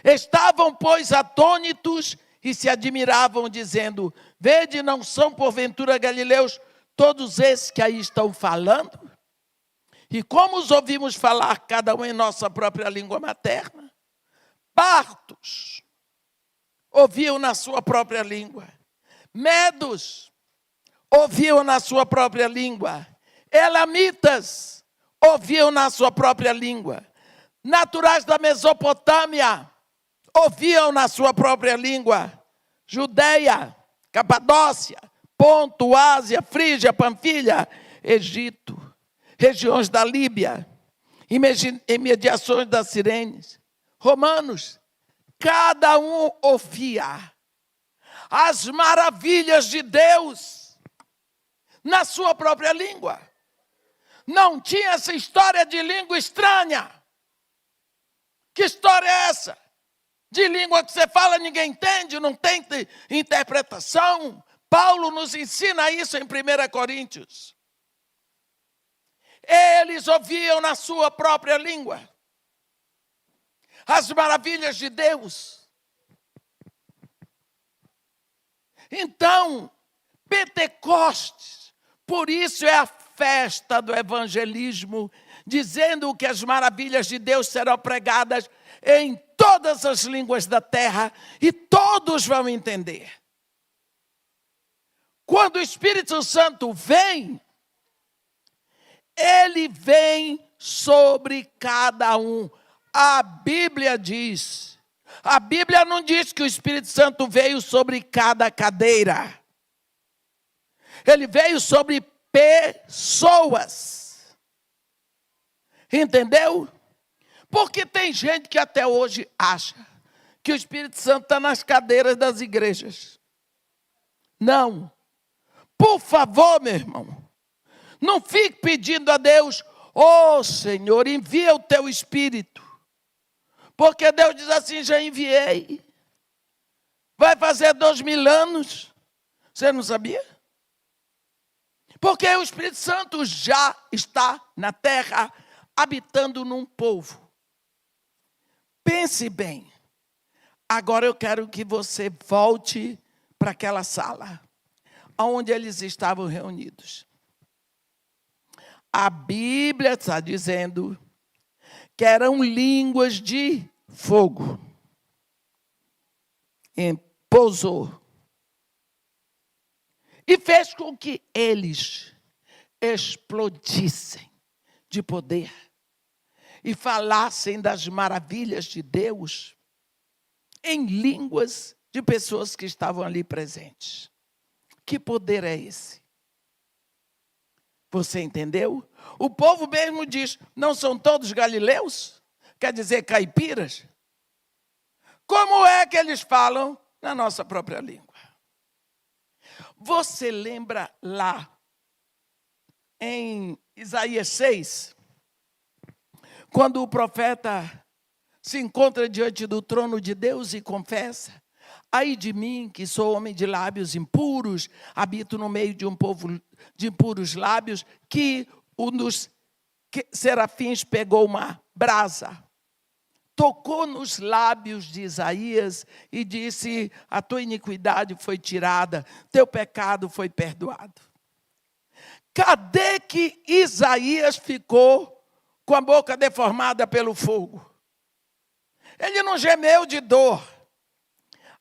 Estavam, pois, atônitos e se admiravam, dizendo, vede, não são porventura galileus todos esses que aí estão falando? E como os ouvimos falar, cada um em nossa própria língua materna, partos ouviam na sua própria língua, medos ouviam na sua própria língua, elamitas ouviam na sua própria língua, naturais da Mesopotâmia ouviam na sua própria língua, Judeia, Capadócia, Ponto, Ásia, Frígia, Panfilha, Egito, regiões da Líbia, imediações da Cirene, romanos, cada um ouvia as maravilhas de Deus na sua própria língua. Não tinha essa história de língua estranha. Que história é essa? De língua que você fala, ninguém entende, não tem interpretação. Paulo nos ensina isso em 1 Coríntios. Eles ouviam na sua própria língua as maravilhas de Deus. Então, Pentecostes, por isso é a festa do evangelismo, dizendo que as maravilhas de Deus serão pregadas em todas as línguas da terra e todos vão entender. Quando o Espírito Santo vem, ele vem sobre cada um. A Bíblia diz, a Bíblia não diz que o Espírito Santo veio sobre cada cadeira. Ele veio sobre pessoas. Entendeu? Porque tem gente que até hoje acha que o Espírito Santo está nas cadeiras das igrejas. Não. Por favor, meu irmão, não fique pedindo a Deus, Senhor, envia o teu Espírito. Porque Deus diz assim, já enviei. Vai fazer 2000 anos. Você não sabia? Porque o Espírito Santo já está na terra, habitando num povo. Pense bem. Agora eu quero que você volte para aquela sala, onde eles estavam reunidos. A Bíblia está dizendo que eram línguas de fogo. Pousou. E fez com que eles explodissem de poder e falassem das maravilhas de Deus em línguas de pessoas que estavam ali presentes. Que poder é esse? Você entendeu? O povo mesmo diz, não são todos galileus? Quer dizer, caipiras? Como é que eles falam na nossa própria língua? Você lembra lá em Isaías 6, quando o profeta se encontra diante do trono de Deus e confessa, ai de mim, que sou homem de lábios impuros, habito no meio de um povo de impuros lábios, que um dos serafins pegou uma brasa, tocou nos lábios de Isaías e disse, a tua iniquidade foi tirada, teu pecado foi perdoado. Cadê que Isaías ficou com a boca deformada pelo fogo? Ele não gemeu de dor.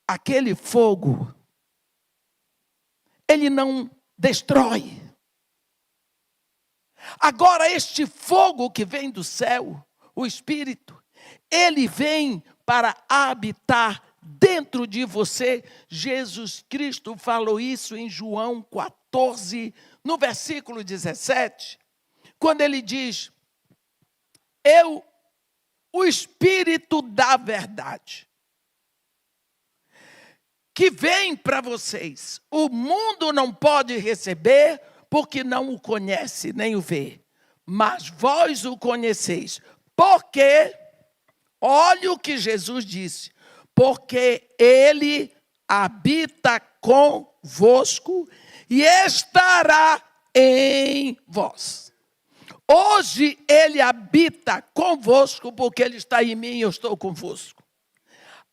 Aquele fogo, ele não destrói. Agora, este fogo que vem do céu, o Espírito, ele vem para habitar dentro de você. Jesus Cristo falou isso em João 14, no versículo 17, quando ele diz, o Espírito da verdade, que vem para vocês, o mundo não pode receber, porque não o conhece, nem o vê. Mas vós o conheceis, porque, olha o que Jesus disse, porque ele habita convosco e estará em vós. Hoje ele habita convosco, porque ele está em mim e eu estou convosco.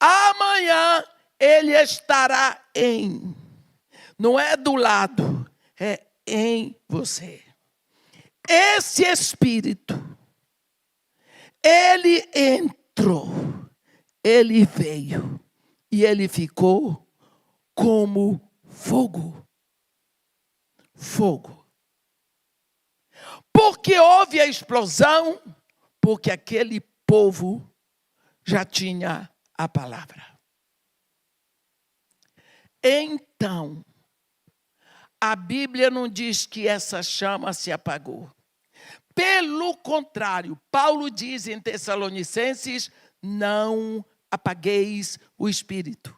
Amanhã ele estará não é do lado, é em você. esse Espírito, ele entrou, ele veio e ele ficou como fogo. Fogo. Por que houve a explosão? Porque aquele povo já tinha a palavra. Então, a Bíblia não diz que essa chama se apagou. Pelo contrário, Paulo diz em Tessalonicenses, não apagueis o Espírito.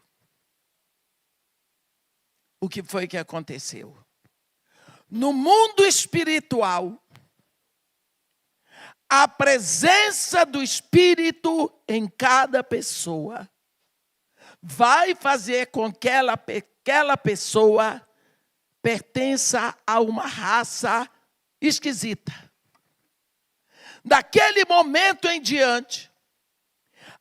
O que foi que aconteceu? No mundo espiritual, a presença do Espírito em cada pessoa vai fazer com que aquela pessoa pertença a uma raça esquisita. Daquele momento em diante,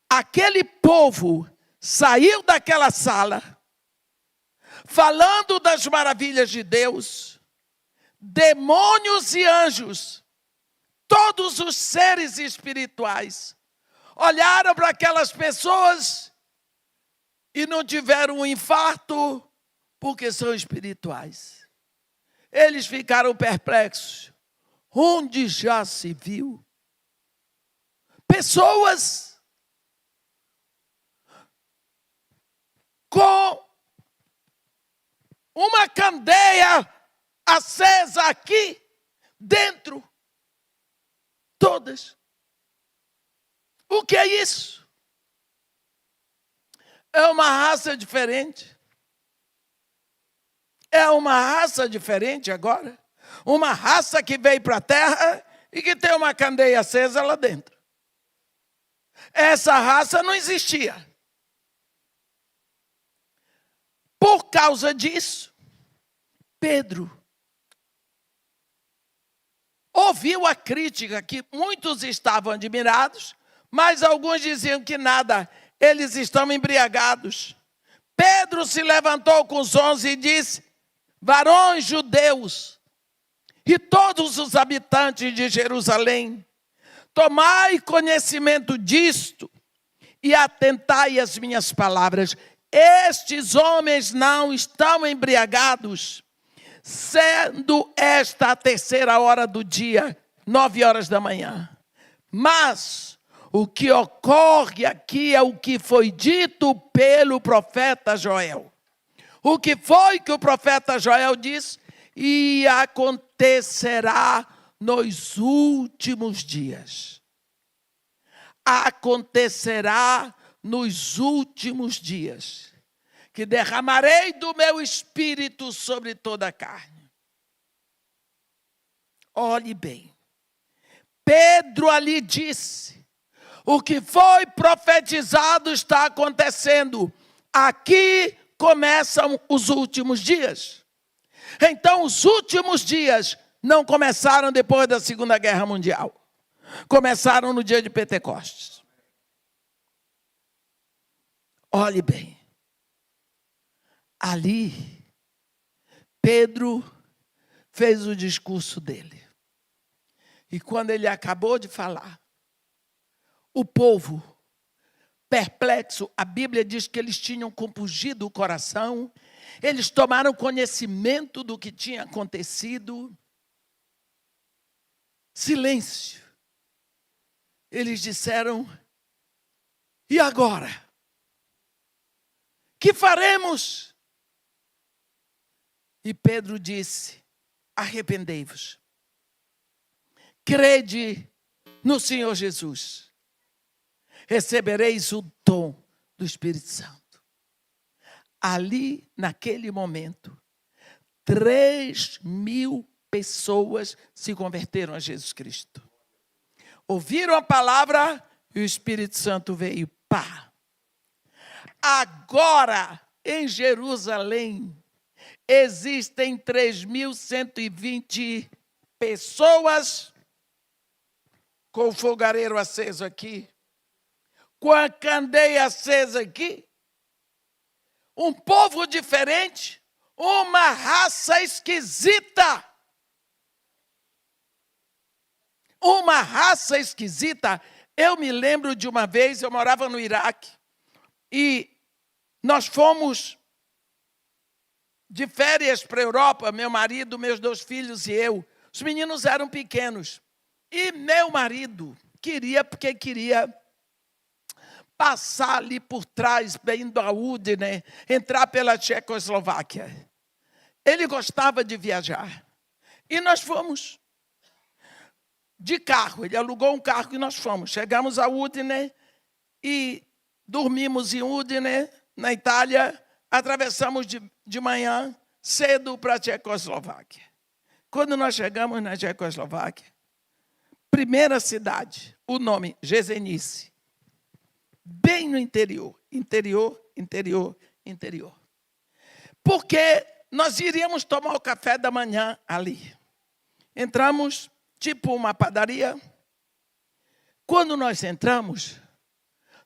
aquele povo saiu daquela sala, falando das maravilhas de Deus, demônios e anjos, todos os seres espirituais, olharam para aquelas pessoas e não tiveram um infarto, porque são espirituais. Eles ficaram perplexos. Onde já se viu pessoas com uma candeia acesa aqui dentro? Todas. O que é isso? É uma raça diferente. É uma raça diferente agora. Uma raça que veio para a terra e que tem uma candeia acesa lá dentro. Essa raça não existia. Por causa disso, Pedro ouviu a crítica, que muitos estavam admirados, mas alguns diziam que nada, eles estão embriagados. Pedro se levantou com os 11 e disse: varões judeus e todos os habitantes de Jerusalém, tomai conhecimento disto e atentai às minhas palavras. Estes homens não estão embriagados, sendo esta a 3ª hora do dia, 9 horas da manhã. Mas o que ocorre aqui é o que foi dito pelo profeta Joel. O que foi que o profeta Joel disse? E acontecerá nos últimos dias. Acontecerá nos últimos dias, que derramarei do meu espírito sobre toda a carne. Olhe bem, Pedro ali disse, o que foi profetizado está acontecendo. Aqui começam os últimos dias. Então, os últimos dias não começaram depois da Segunda Guerra Mundial. Começaram no dia de Pentecostes. Olhe bem. Ali, Pedro fez o discurso dele. E quando ele acabou de falar, o povo, perplexo, a Bíblia diz que eles tinham compungido o coração, eles tomaram conhecimento do que tinha acontecido. Silêncio. Eles disseram: e agora? Que faremos? E Pedro disse: arrependei-vos. Crede no Senhor Jesus. Recebereis o dom do Espírito Santo. Ali, naquele momento, 3.000 pessoas se converteram a Jesus Cristo. Ouviram a palavra e o Espírito Santo veio. Pá! Agora, em Jerusalém, existem 3.120 pessoas com o fogareiro aceso aqui, com a candeia acesa aqui, um povo diferente, uma raça esquisita. uma raça esquisita. Eu me lembro de uma vez, eu morava no Iraque, e nós fomos de férias para a Europa, meu marido, meus 2 filhos e eu. Os meninos eram pequenos. E meu marido porque queria passar ali por trás, bem do Udine, entrar pela Tchecoslováquia. Ele gostava de viajar. E nós fomos de carro. Ele alugou um carro e nós fomos. Chegamos a Udine e dormimos em Udine, na Itália. Atravessamos de manhã cedo para a Tchecoslováquia. Quando nós chegamos na Tchecoslováquia, primeira cidade, o nome, Jesenice. Bem no interior. Porque nós iríamos tomar o café da manhã ali. Entramos, tipo uma padaria. Quando nós entramos,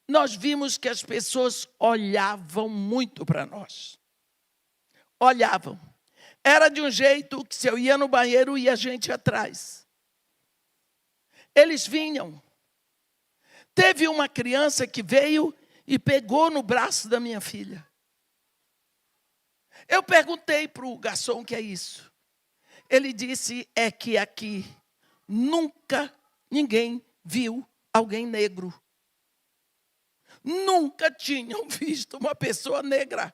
nós vimos que as pessoas olhavam muito para nós. Olhavam. Era de um jeito que se eu ia no banheiro, ia gente atrás. Eles vinham. Teve uma criança que veio e pegou no braço da minha filha. Eu perguntei para o garçom o que é isso. Ele disse, é que aqui nunca ninguém viu alguém negro. Nunca tinham visto uma pessoa negra.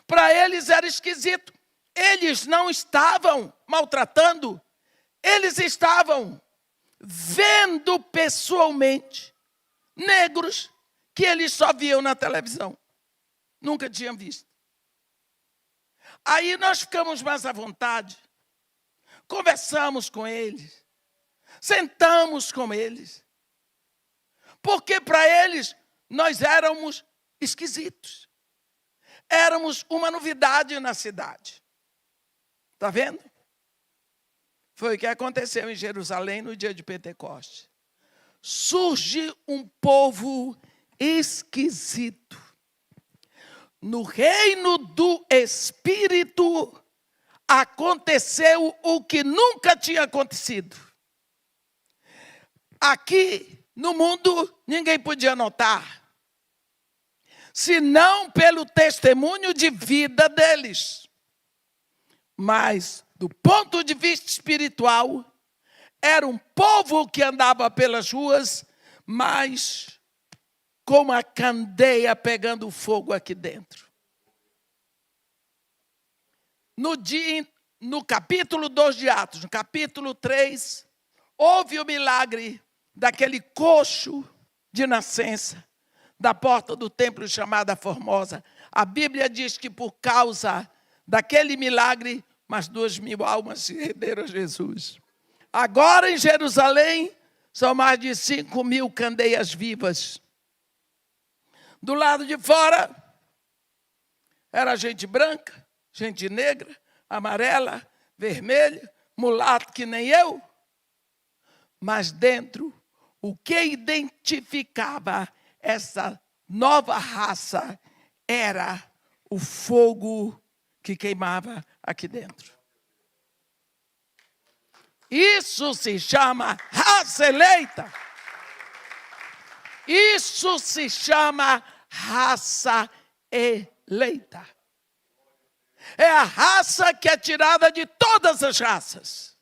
Para eles era esquisito. Eles não estavam maltratando. Eles estavam vendo pessoalmente negros que eles só viam na televisão. Nunca tinham visto. Aí nós ficamos mais à vontade. Conversamos com eles. Sentamos com eles. Porque para eles nós éramos esquisitos. Éramos uma novidade na cidade. Está vendo? Foi o que aconteceu em Jerusalém no dia de Pentecostes. Surge um povo esquisito. No reino do Espírito aconteceu o que nunca tinha acontecido. Aqui no mundo ninguém podia notar, senão pelo testemunho de vida deles. Mas, do ponto de vista espiritual, era um povo que andava pelas ruas, mas com uma candeia pegando fogo aqui dentro. No capítulo 2 de Atos, no capítulo 3, houve o milagre daquele coxo de nascença, da porta do templo chamada Formosa. A Bíblia diz que por causa daquele milagre, mais 2.000 almas se renderam a Jesus. Agora em Jerusalém, são mais de 5.000 candeias vivas. Do lado de fora, era gente branca, gente negra, amarela, vermelha, mulato que nem eu. Mas dentro, o que identificava essa nova raça era o fogo que queimava aqui dentro. Isso se chama raça eleita. Isso se chama raça eleita. É a raça que é tirada de todas as raças.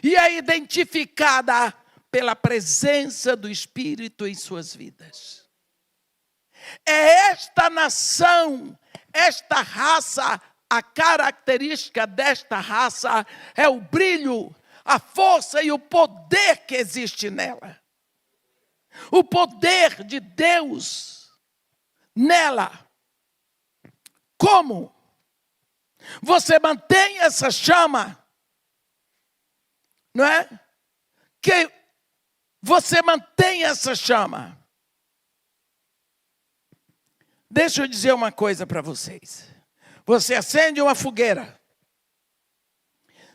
E é identificada pela presença do Espírito em suas vidas. É esta nação, esta raça, a característica desta raça é o brilho, a força e o poder que existe nela. O poder de Deus nela. Como? Você mantém essa chama, não é? Que você mantém essa chama. Deixa eu dizer uma coisa para vocês. Você acende uma fogueira.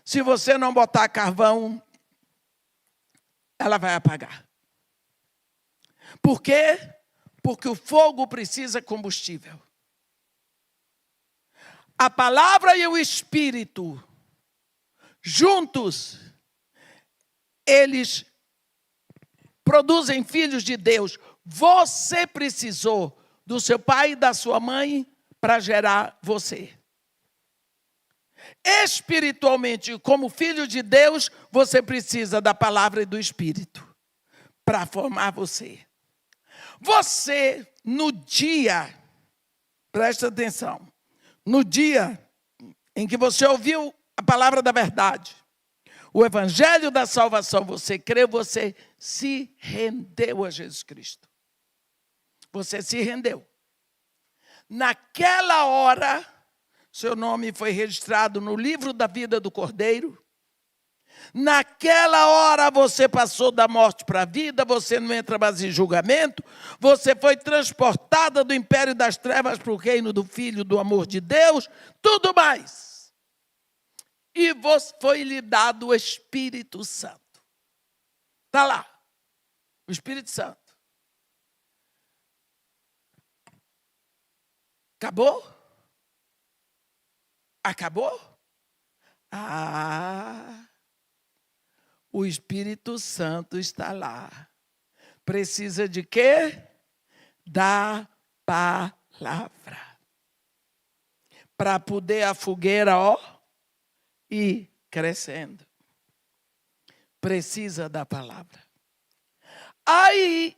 Se você não botar carvão, ela vai apagar. Por quê? Porque o fogo precisa de combustível. A palavra e o Espírito, juntos, eles produzem filhos de Deus. Você precisou do seu pai e da sua mãe para gerar você. Espiritualmente, como filho de Deus, você precisa da palavra e do Espírito para formar você. Você, no dia, presta atenção, no dia em que você ouviu a palavra da verdade, o evangelho da salvação, você creu, você se rendeu a Jesus Cristo. Você se rendeu. Naquela hora, seu nome foi registrado no livro da vida do Cordeiro. Naquela hora você passou da morte para a vida, você não entra mais em julgamento, você foi transportada do império das trevas para o reino do Filho do amor de Deus, tudo mais. E foi lhe dado o Espírito Santo. Está lá, o Espírito Santo. Acabou? Acabou? O Espírito Santo está lá. Precisa de quê? Da palavra. Para poder a fogueira, ir crescendo. Precisa da palavra. Aí,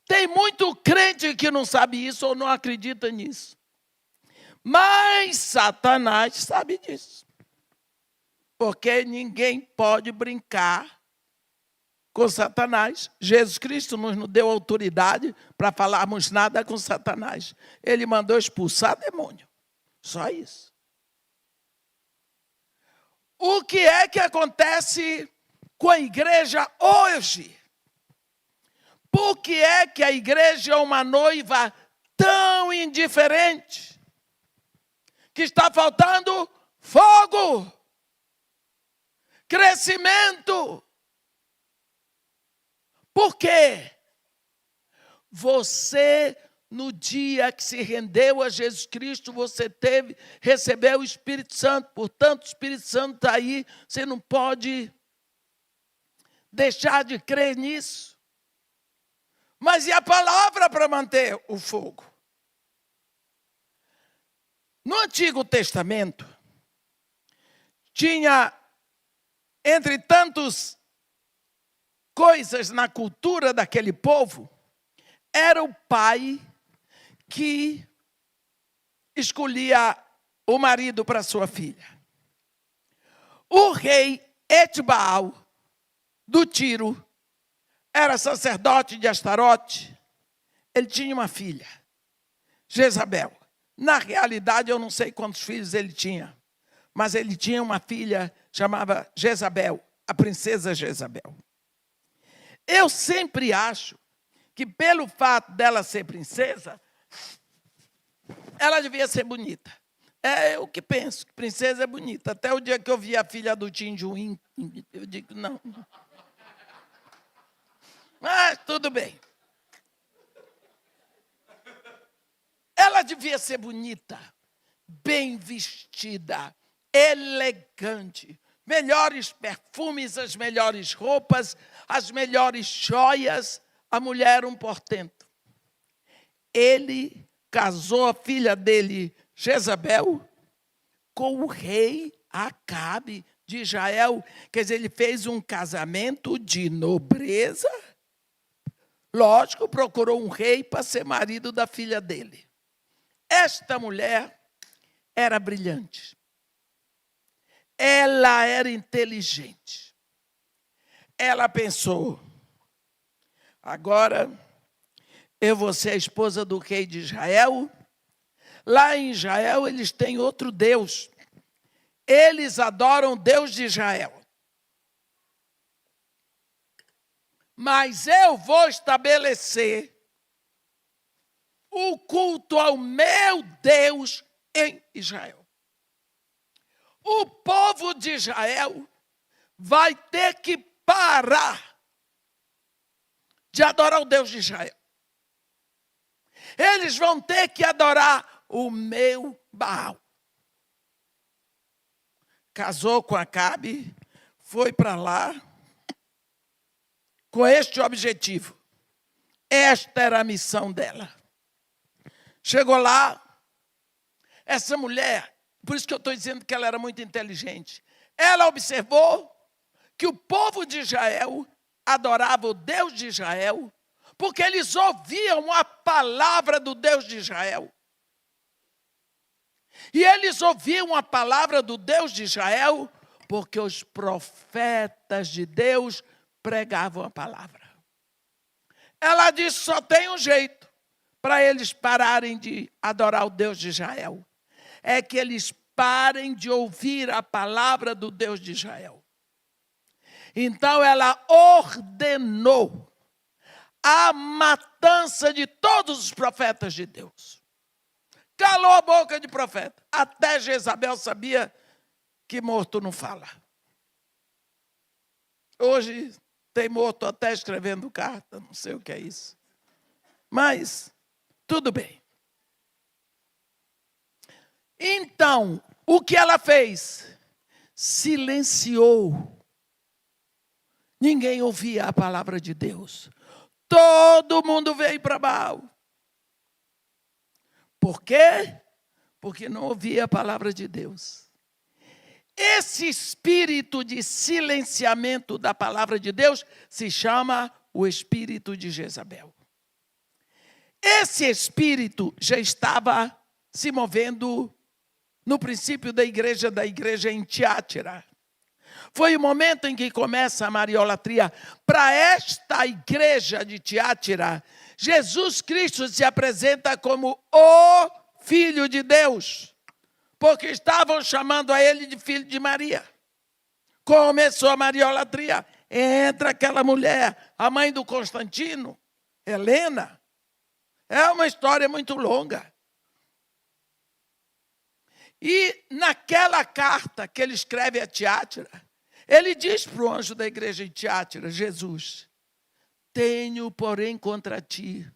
tem muito crente que não sabe isso ou não acredita nisso. Mas Satanás sabe disso. Porque ninguém pode brincar com Satanás. Jesus Cristo nos deu autoridade para falarmos nada com Satanás. Ele mandou expulsar demônio. Só isso. O que é que acontece com a igreja hoje? Por que é que a igreja é uma noiva tão indiferente? Que está faltando fogo, crescimento. Por quê? Você, no dia que se rendeu a Jesus Cristo, você recebeu o Espírito Santo. Portanto, o Espírito Santo está aí. Você não pode deixar de crer nisso. Mas e a palavra para manter o fogo? No Antigo Testamento, tinha, entre tantas coisas na cultura daquele povo, era o pai que escolhia o marido para sua filha. O rei Etbaal, do Tiro, era sacerdote de Astarote. Ele tinha uma filha, Jezabel. Na realidade, eu não sei quantos filhos ele tinha, mas ele tinha uma filha chamada Jezabel, a princesa Jezabel. Eu sempre acho que pelo fato dela ser princesa, ela devia ser bonita. É o que penso, que princesa é bonita. Até o dia que eu vi a filha do Tinjuim, eu digo, não. Mas tudo bem. Ela devia ser bonita, bem vestida, elegante, melhores perfumes, as melhores roupas, as melhores joias. A mulher era um portento. Ele casou a filha dele, Jezabel, com o rei Acabe de Israel. Quer dizer, ele fez um casamento de nobreza. Lógico, procurou um rei para ser marido da filha dele. Esta mulher era brilhante. Ela era inteligente. Ela pensou, agora eu vou ser a esposa do rei de Israel. Lá em Israel eles têm outro Deus. Eles adoram o Deus de Israel. Mas eu vou estabelecer o culto ao meu Deus em Israel. O povo de Israel vai ter que parar de adorar o Deus de Israel. Eles vão ter que adorar o meu Baal. Casou com Acabe, foi para lá com este objetivo. Esta era a missão dela. Chegou lá, essa mulher, por isso que eu estou dizendo que ela era muito inteligente. Ela observou que o povo de Israel adorava o Deus de Israel, porque eles ouviam a palavra do Deus de Israel. E eles ouviam a palavra do Deus de Israel, porque os profetas de Deus pregavam a palavra. Ela disse, só tem um jeito para eles pararem de adorar o Deus de Israel. É que eles parem de ouvir a palavra do Deus de Israel. Então ela ordenou a matança de todos os profetas de Deus. Calou a boca de profeta. Até Jezabel sabia que morto não fala. Hoje tem morto até escrevendo carta, não sei o que é isso. Mas, tudo bem. Então, o que ela fez? Silenciou. Ninguém ouvia a palavra de Deus. Todo mundo veio para Baal. Por quê? Porque não ouvia a palavra de Deus. Esse espírito de silenciamento da palavra de Deus se chama o espírito de Jezabel. Esse espírito já estava se movendo no princípio da igreja em Tiátira. Foi o momento em que começa a mariolatria. Para esta igreja de Tiátira, Jesus Cristo se apresenta como o Filho de Deus, porque estavam chamando a ele de filho de Maria. Começou a mariolatria. Entra aquela mulher, a mãe do Constantino, Helena. É uma história muito longa. E naquela carta que ele escreve a Tiátira, ele diz para o anjo da igreja em Tiátira, Jesus, tenho, porém, contra ti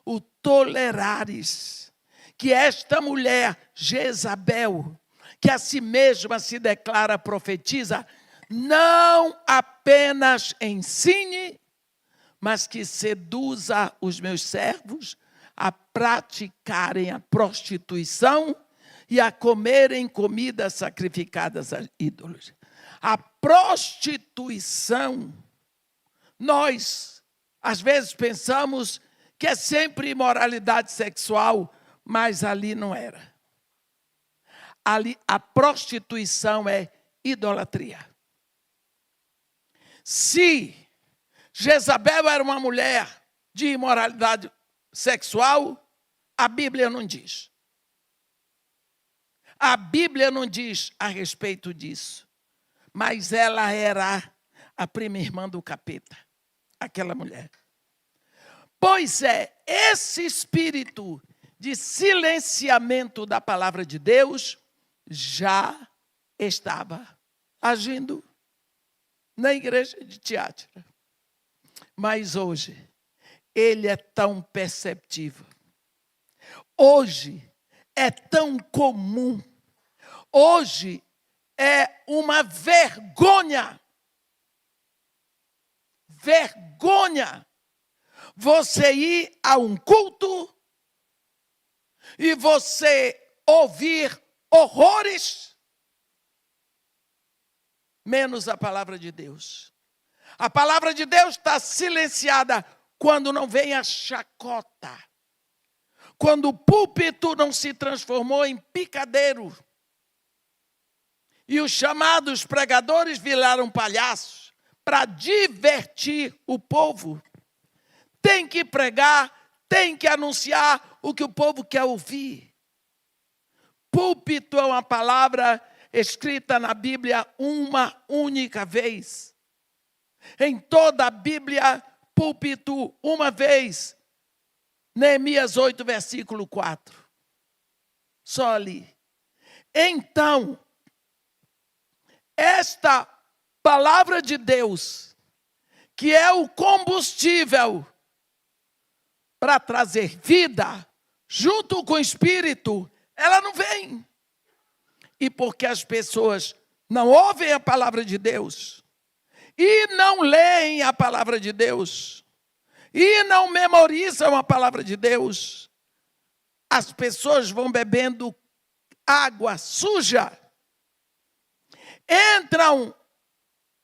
o tolerares que esta mulher, Jezabel, que a si mesma se declara profetiza, não apenas ensine, mas que seduza os meus servos a praticarem a prostituição e a comerem comidas sacrificadas a ídolos. A prostituição, nós, às vezes, pensamos que é sempre imoralidade sexual, mas ali não era. Ali a prostituição é idolatria. Se Jezabel era uma mulher de imoralidade sexual, a Bíblia não diz. A Bíblia não diz a respeito disso. Mas ela era a prima irmã do capeta, aquela mulher. Pois é, esse espírito de silenciamento da palavra de Deus já estava agindo na igreja de Tiátira. Mas hoje, ele é tão perceptível. Hoje, é tão comum. Hoje, é uma vergonha. Vergonha. Você ir a um culto e você ouvir horrores, menos a palavra de Deus. A palavra de Deus está silenciada quando não vem a chacota. Quando o púlpito não se transformou em picadeiro. E os chamados pregadores viraram palhaços para divertir o povo. Tem que pregar, tem que anunciar o que o povo quer ouvir. Púlpito é uma palavra escrita na Bíblia uma única vez. Em toda a Bíblia, púlpito uma vez. Neemias 8, versículo 4. Só ali. Então, esta palavra de Deus, que é o combustível para trazer vida, junto com o Espírito, ela não vem. E porque as pessoas não ouvem a palavra de Deus, e não leem a palavra de Deus, e não memorizam a palavra de Deus, as pessoas vão bebendo água suja. Entram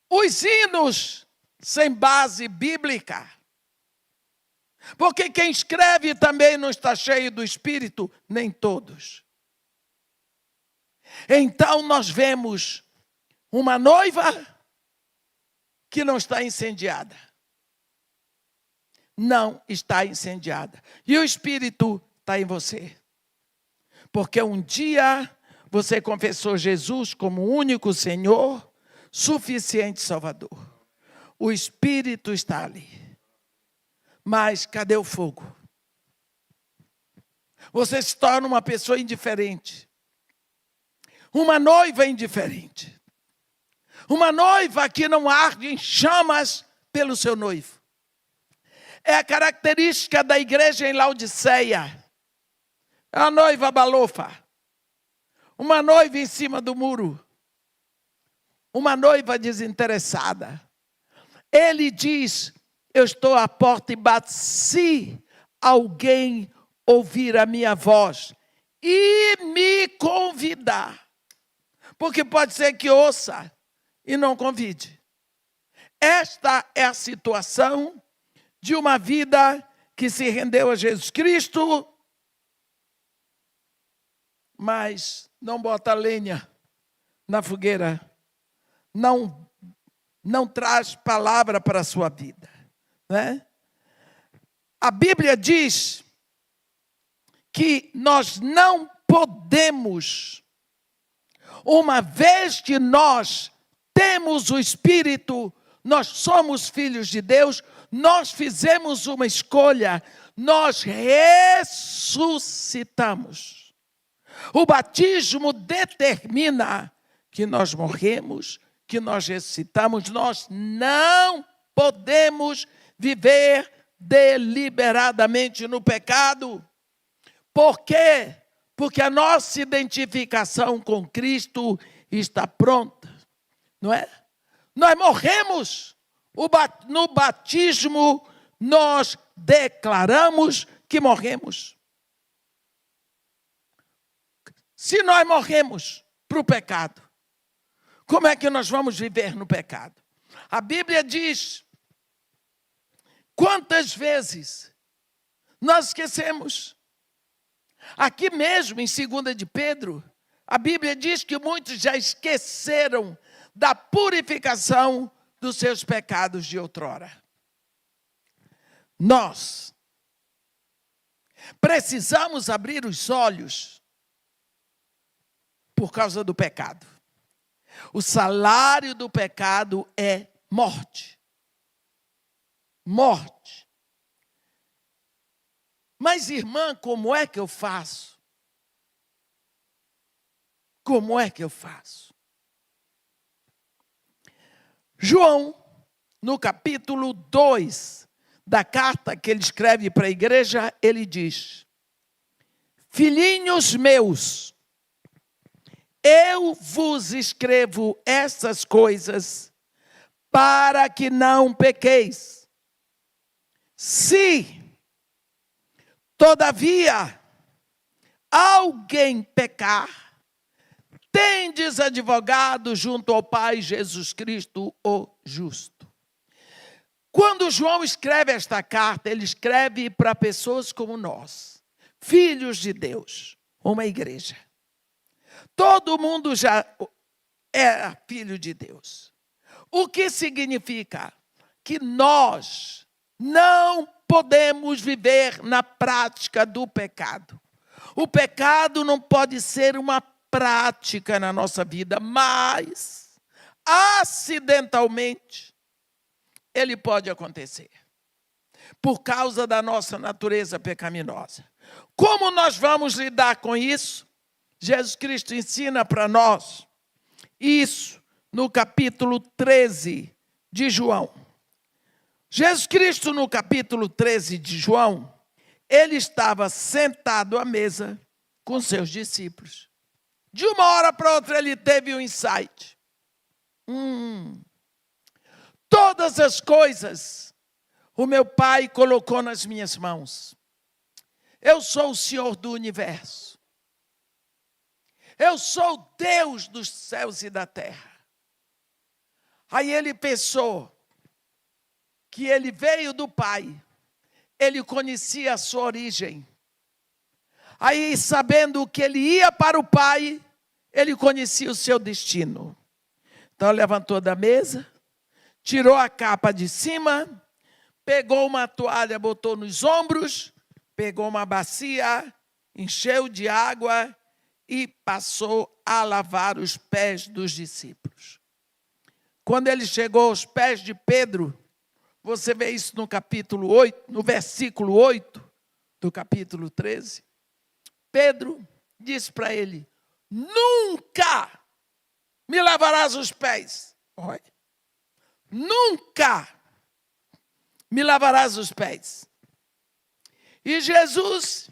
os hinos sem base bíblica. Porque quem escreve também não está cheio do Espírito, nem todos. Então nós vemos uma noiva que não está incendiada. Não está incendiada. E o Espírito está em você. Porque um dia você confessou Jesus como o único Senhor, suficiente Salvador. O Espírito está ali. Mas cadê o fogo? Você se torna uma pessoa indiferente. Uma noiva indiferente. Uma noiva que não arde em chamas pelo seu noivo. É a característica da igreja em Laodiceia. É a noiva balofa. Uma noiva em cima do muro. Uma noiva desinteressada. Ele diz: eu estou à porta e bato. Se alguém ouvir a minha voz e me convidar. Porque pode ser que ouça e não convide. Esta é a situação de uma vida que se rendeu a Jesus Cristo, mas não bota lenha na fogueira, não traz palavra para a sua vida. Né? A Bíblia diz que nós não podemos, uma vez que nós temos o Espírito, nós somos filhos de Deus, nós fizemos uma escolha, nós ressuscitamos. O batismo determina que nós morremos, que nós ressuscitamos. Nós não podemos viver deliberadamente no pecado. Por quê? Porque a nossa identificação com Cristo está pronta, não é? Nós morremos. No batismo, nós declaramos que morremos. Se nós morremos para o pecado, como é que nós vamos viver no pecado? A Bíblia diz, quantas vezes nós esquecemos? Aqui mesmo, em 2 de Pedro, a Bíblia diz que muitos já esqueceram da purificação dos seus pecados de outrora. Nós precisamos abrir os olhos por causa do pecado. O salário do pecado é morte. Morte. Mas, irmã, como é que eu faço? Como é que eu faço? João, no capítulo 2 da carta que ele escreve para a igreja, ele diz: filhinhos meus, eu vos escrevo essas coisas para que não pequeis. Se, todavia, alguém pecar, tendes advogado junto ao Pai, Jesus Cristo, o justo. Quando João escreve esta carta, ele escreve para pessoas como nós, filhos de Deus, uma igreja. Todo mundo já é filho de Deus. O que significa? Que nós não podemos viver na prática do pecado. O pecado não pode ser uma prática na nossa vida, mas acidentalmente ele pode acontecer por causa da nossa natureza pecaminosa. Como nós vamos lidar com isso? Jesus Cristo ensina para nós isso no capítulo 13 de João. Jesus Cristo, no capítulo 13 de João, ele estava sentado à mesa com seus discípulos. De uma hora para outra ele teve um insight. todas as coisas o meu Pai colocou nas minhas mãos. Eu sou o Senhor do universo. Eu sou o Deus dos céus e da terra. Aí ele pensou que ele veio do Pai. Ele conhecia a sua origem. Aí, sabendo que ele ia para o Pai, ele conhecia o seu destino. Então, levantou da mesa, tirou a capa de cima, pegou uma toalha, botou nos ombros, pegou uma bacia, encheu de água e passou a lavar os pés dos discípulos. Quando ele chegou aos pés de Pedro, você vê isso no capítulo 8, no versículo 8 do capítulo 13. Pedro disse para ele: nunca me lavarás os pés. Olha, nunca me lavarás os pés. E Jesus,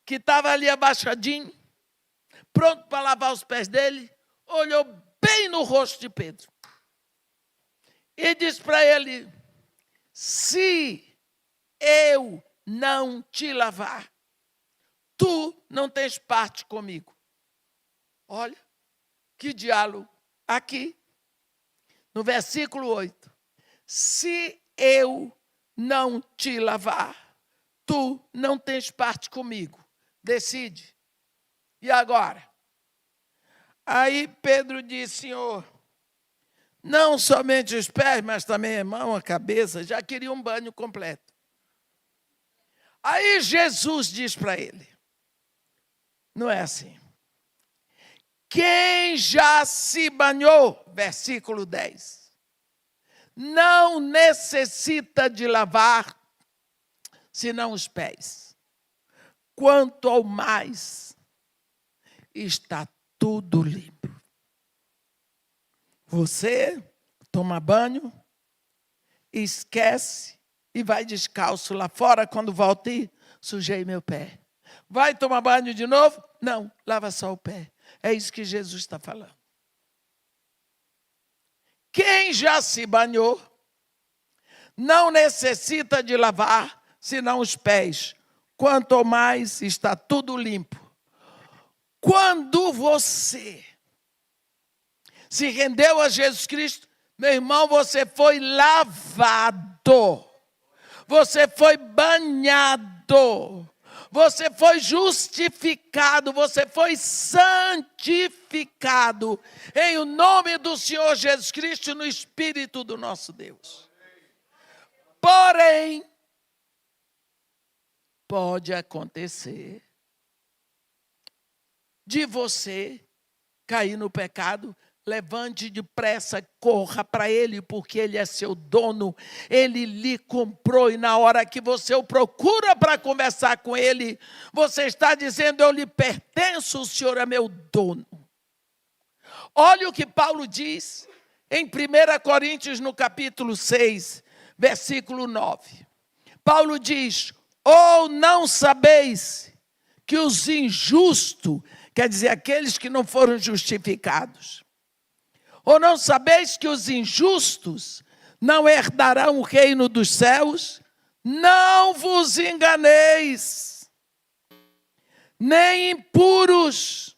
que estava ali abaixadinho, pronto para lavar os pés dele, olhou bem no rosto de Pedro e disse para ele: se eu não te lavar, tu não tens parte comigo. Olha, que diálogo. Aqui, no versículo 8. Se eu não te lavar, tu não tens parte comigo. Decide. E agora? Aí Pedro disse: Senhor, não somente os pés, mas também a mão, a cabeça. Já queria um banho completo. Aí Jesus diz para ele: não é assim. Quem já se banhou, versículo 10, não necessita de lavar, senão os pés. Quanto ao mais, está tudo limpo. Você toma banho, esquece e vai descalço lá fora. Quando volta, sujei meu pé. Vai tomar banho de novo? Não, lava só o pé. É isso que Jesus está falando. Quem já se banhou não necessita de lavar, senão os pés. Quanto ao mais, está tudo limpo. Quando você se rendeu a Jesus Cristo, meu irmão, você foi lavado. Você foi banhado. Você foi justificado, você foi santificado em o nome do Senhor Jesus Cristo no Espírito do nosso Deus. Porém, pode acontecer de você cair no pecado. Levante depressa, corra para Ele, porque Ele é seu dono. Ele lhe comprou e na hora que você o procura para conversar com Ele, você está dizendo: eu lhe pertenço, o Senhor é meu dono. Olha o que Paulo diz em 1 Coríntios, no capítulo 6, versículo 9. Paulo diz: ou não sabeis que os injustos, quer dizer, aqueles que não foram justificados, ou não sabeis que os injustos não herdarão o reino dos céus? Não vos enganeis, nem impuros,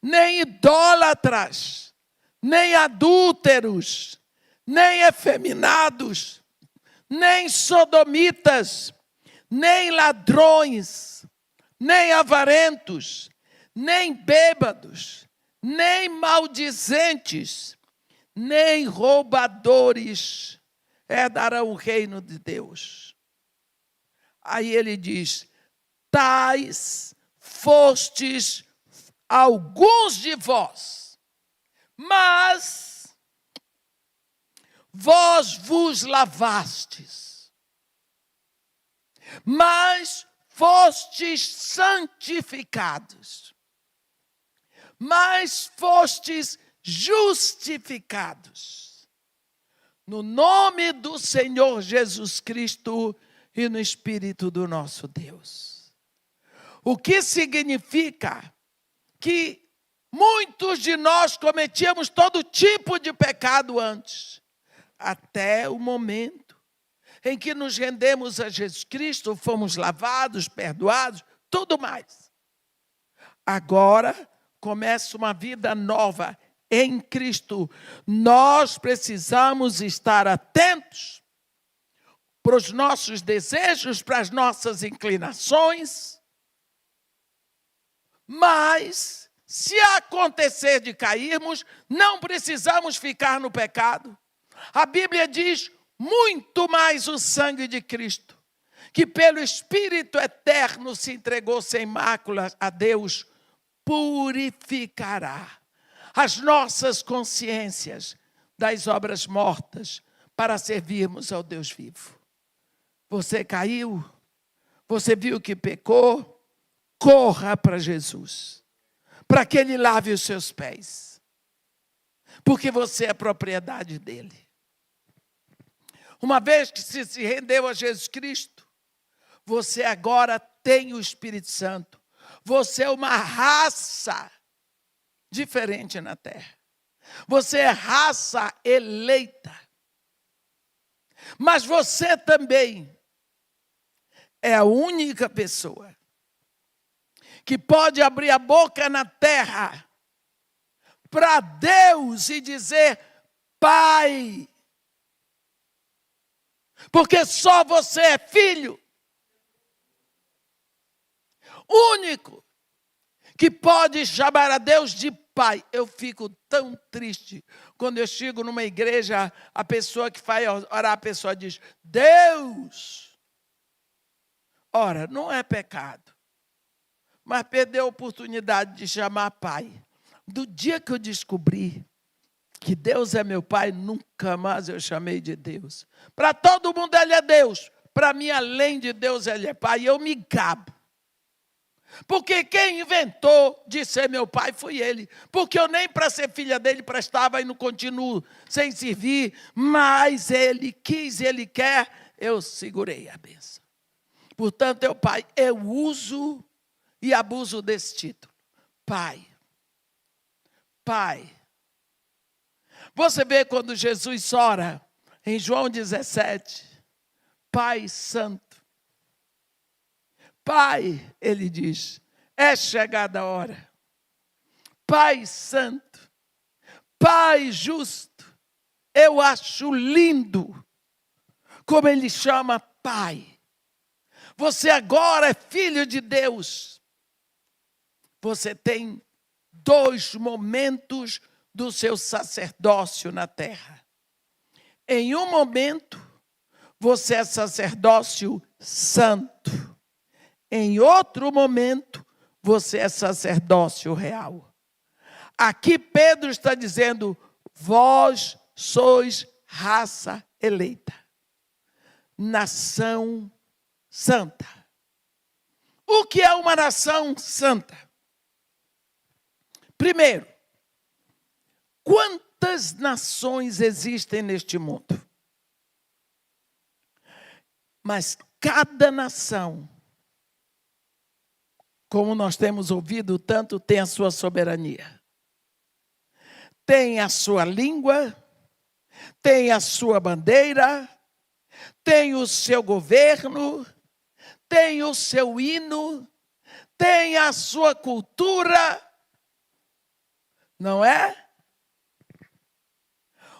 nem idólatras, nem adúlteros, nem efeminados, nem sodomitas, nem ladrões, nem avarentos, nem bêbados, nem maldizentes, nem roubadores herdarão o reino de Deus. Aí ele diz: tais fostes alguns de vós, mas vós vos lavastes, mas fostes santificados, mas fostes justificados no nome do Senhor Jesus Cristo e no Espírito do nosso Deus. O que significa que muitos de nós cometíamos todo tipo de pecado antes. até o momento em que nos rendemos a Jesus Cristo, fomos lavados, perdoados, tudo mais. Agora começa uma vida nova em Cristo. Nós precisamos estar atentos para os nossos desejos, para as nossas inclinações. Mas, se acontecer de cairmos, não precisamos ficar no pecado. A Bíblia diz, muito mais o sangue de Cristo, que pelo Espírito eterno se entregou sem mácula a Deus, purificará as nossas consciências das obras mortas para servirmos ao Deus vivo. Você caiu? Você viu que pecou? Corra para Jesus, para que Ele lave os seus pés, porque você é propriedade dEle. Uma vez que se rendeu a Jesus Cristo, você agora tem o Espírito Santo. Você é uma raça diferente na terra. Você é raça eleita. Mas você também é a única pessoa que pode abrir a boca na terra para Deus e dizer, Pai. Porque só você é filho. Único que pode chamar a Deus de Pai. Eu fico tão triste quando eu chego numa igreja, a pessoa que vai orar, a pessoa diz, Deus. Ora, não é pecado, mas perdeu a oportunidade de chamar Pai. Do dia que eu descobri que Deus é meu Pai, nunca mais eu chamei de Deus. Para todo mundo Ele é Deus. Para mim, além de Deus, Ele é Pai. E eu me gabo. Porque quem inventou de ser meu pai foi Ele. Porque eu nem para ser filha dele prestava e não continuo sem servir. Mas Ele quis, Ele quer, eu segurei a bênção. Portanto, Pai, eu uso e abuso desse título. Pai. Pai. Você vê quando Jesus ora em João 17, Pai Santo. Pai, ele diz, é chegada a hora. Pai Santo, Pai Justo, eu acho lindo como ele chama Pai. Você agora é filho de Deus. Você tem 2 momentos do seu sacerdócio na terra. Em um momento, você é sacerdócio santo. Em outro momento, você é sacerdócio real. Aqui Pedro está dizendo, vós sois raça eleita, nação santa. O que é uma nação santa? Primeiro, quantas nações existem neste mundo? Mas cada nação, como nós temos ouvido tanto, tem a sua soberania. Tem a sua língua, tem a sua bandeira, tem o seu governo, tem o seu hino, tem a sua cultura, não é?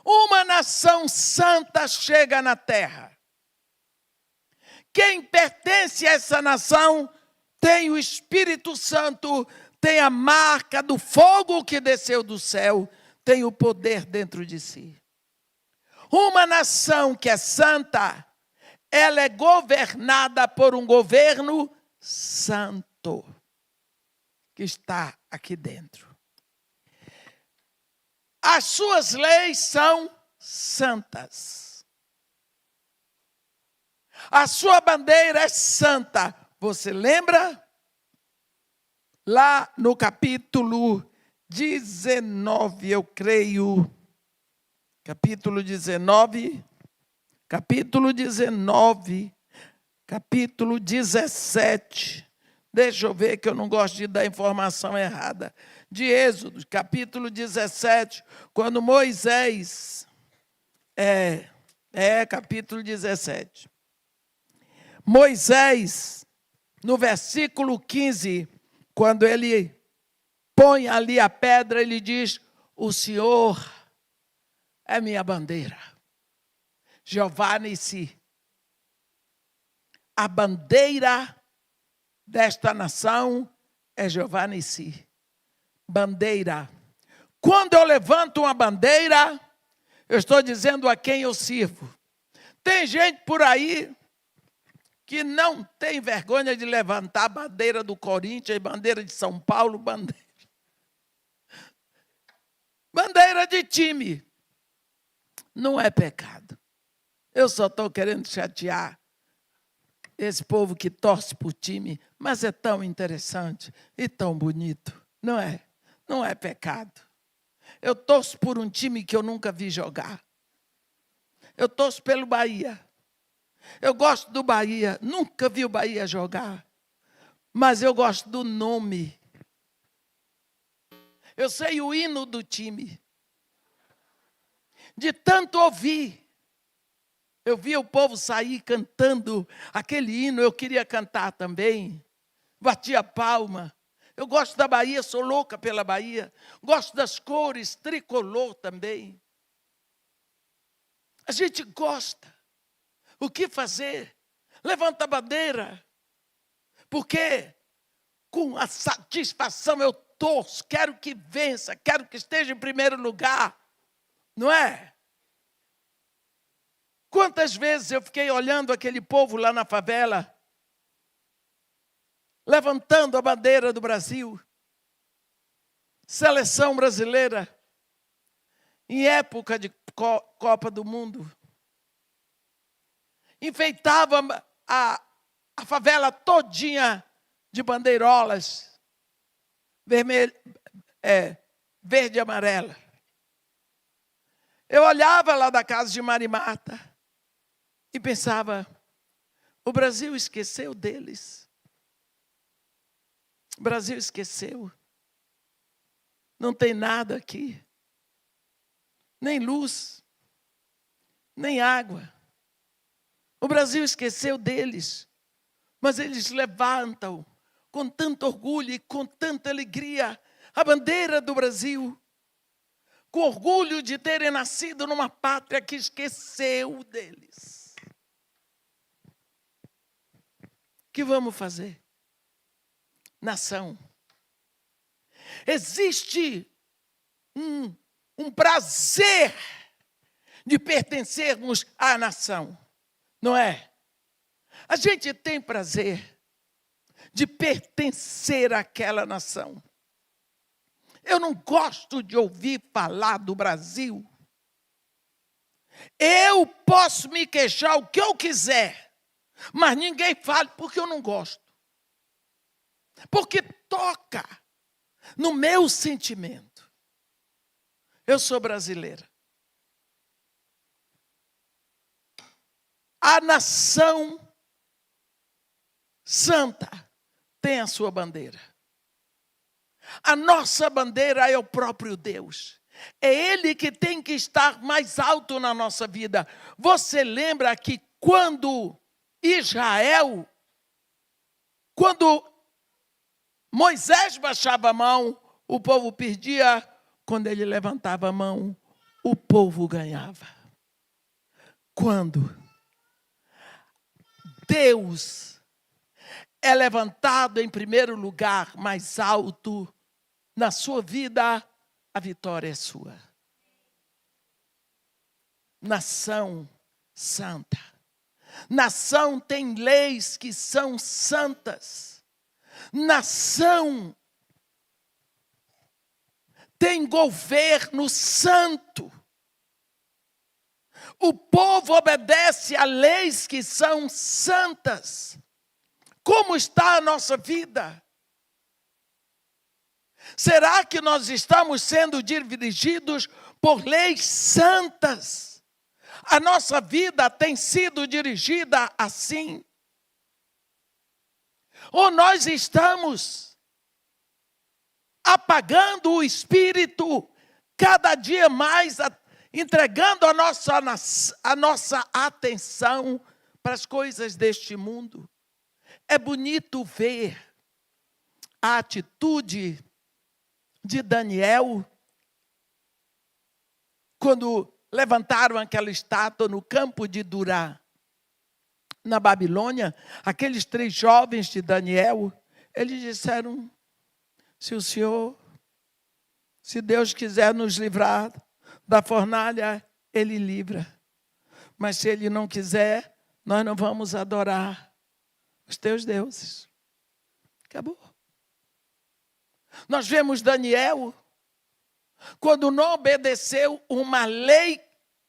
Uma nação santa chega na terra. Quem pertence a essa nação tem o Espírito Santo, tem a marca do fogo que desceu do céu, tem o poder dentro de si. Uma nação que é santa, ela é governada por um governo santo, que está aqui dentro. As suas leis são santas. A sua bandeira é santa. Você lembra? Lá no capítulo 19, eu creio. Capítulo 19, capítulo 17. Deixa eu ver que eu não gosto de dar informação errada. De Êxodo, capítulo 17, quando Moisés Capítulo 17. Moisés, no versículo 15, quando ele põe ali a pedra, ele diz: o Senhor é minha bandeira. Jeová Nissi. A bandeira desta nação é Jeová Nissi. Bandeira. Quando eu levanto uma bandeira, eu estou dizendo a quem eu sirvo. Tem gente por aí que não tem vergonha de levantar a bandeira do Corinthians, bandeira de São Paulo, bandeira de time. Não é pecado. Eu só estou querendo chatear esse povo que torce por time, mas é tão interessante e tão bonito. Não é? Não é pecado. Eu torço por um time que eu nunca vi jogar. Eu torço pelo Bahia. Eu gosto do Bahia. Nunca vi o Bahia jogar. Mas eu gosto do nome. Eu sei o hino do time. De tanto ouvir. Eu vi o povo sair cantando aquele hino. Eu queria cantar também. Batia palma. Eu gosto da Bahia, sou louca pela Bahia. Gosto das cores, tricolor também. A gente gosta. O que fazer? Levanta a bandeira. Porque com a satisfação eu torço, quero que vença, quero que esteja em primeiro lugar. Não é? Quantas vezes eu fiquei olhando aquele povo lá na favela, levantando a bandeira do Brasil, seleção brasileira, em época de Copa do Mundo, enfeitava a favela todinha de bandeirolas, verde e amarela. Eu olhava lá da casa de Marimata e pensava, o Brasil esqueceu deles. O Brasil esqueceu. Não tem nada aqui. Nem luz, nem água. O Brasil esqueceu deles. Mas eles levantam com tanto orgulho e com tanta alegria a bandeira do Brasil. Com orgulho de terem nascido numa pátria que esqueceu deles. O que vamos fazer? Nação. Existe um prazer de pertencermos à nação, não é? A gente tem prazer de pertencer àquela nação. Eu não gosto de ouvir falar do Brasil. Eu posso me queixar o que eu quiser, mas ninguém fale porque eu não gosto. Porque toca no meu sentimento. Eu sou brasileira. A nação santa tem a sua bandeira. A nossa bandeira é o próprio Deus. É Ele que tem que estar mais alto na nossa vida. Você lembra que quando Moisés baixava a mão, o povo perdia. Quando ele levantava a mão, o povo ganhava. Quando Deus é levantado em primeiro lugar, mais alto, na sua vida, a vitória é sua. Nação santa. Nação tem leis que são santas. Nação tem governo santo. O povo obedece a leis que são santas. Como está a nossa vida? Será que nós estamos sendo dirigidos por leis santas? A nossa vida tem sido dirigida assim? Ou nós estamos apagando o espírito cada dia mais entregando a nossa atenção para as coisas deste mundo. É bonito ver a atitude de Daniel quando levantaram aquela estátua no campo de Durá, na Babilônia. Aqueles 3 jovens de Daniel, eles disseram: se Deus quiser nos livrar da fornalha, Ele livra. Mas se Ele não quiser, nós não vamos adorar os teus deuses. Acabou. Nós vemos Daniel, quando não obedeceu uma lei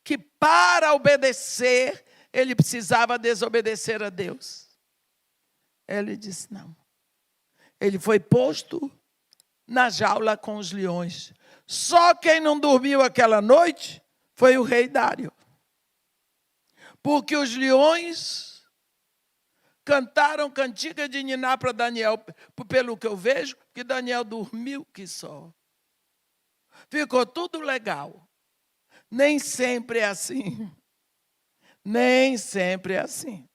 que, para obedecer, ele precisava desobedecer a Deus. Ele disse não. Ele foi posto na jaula com os leões. Só quem não dormiu aquela noite foi o rei Dário. Porque os leões cantaram cantiga de niná para Daniel, pelo que eu vejo, que Daniel dormiu que só. Ficou tudo legal. Nem sempre é assim. Nem sempre é assim.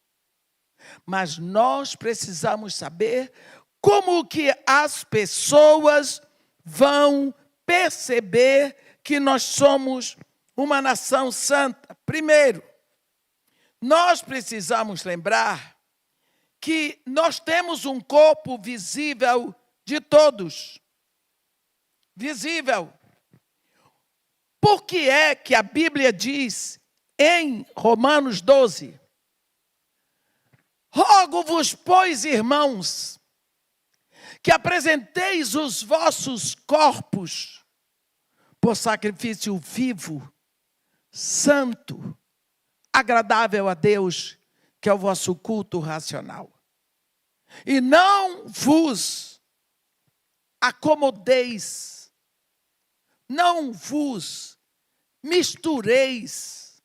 Mas nós precisamos saber como que as pessoas vão perceber que nós somos uma nação santa. Primeiro, nós precisamos lembrar que nós temos um corpo visível de todos. Visível. Por que é que a Bíblia diz em Romanos 12: rogo-vos, pois, irmãos, que apresenteis os vossos corpos por sacrifício vivo, santo, agradável a Deus, que é o vosso culto racional. E não vos acomodeis, não vos mistureis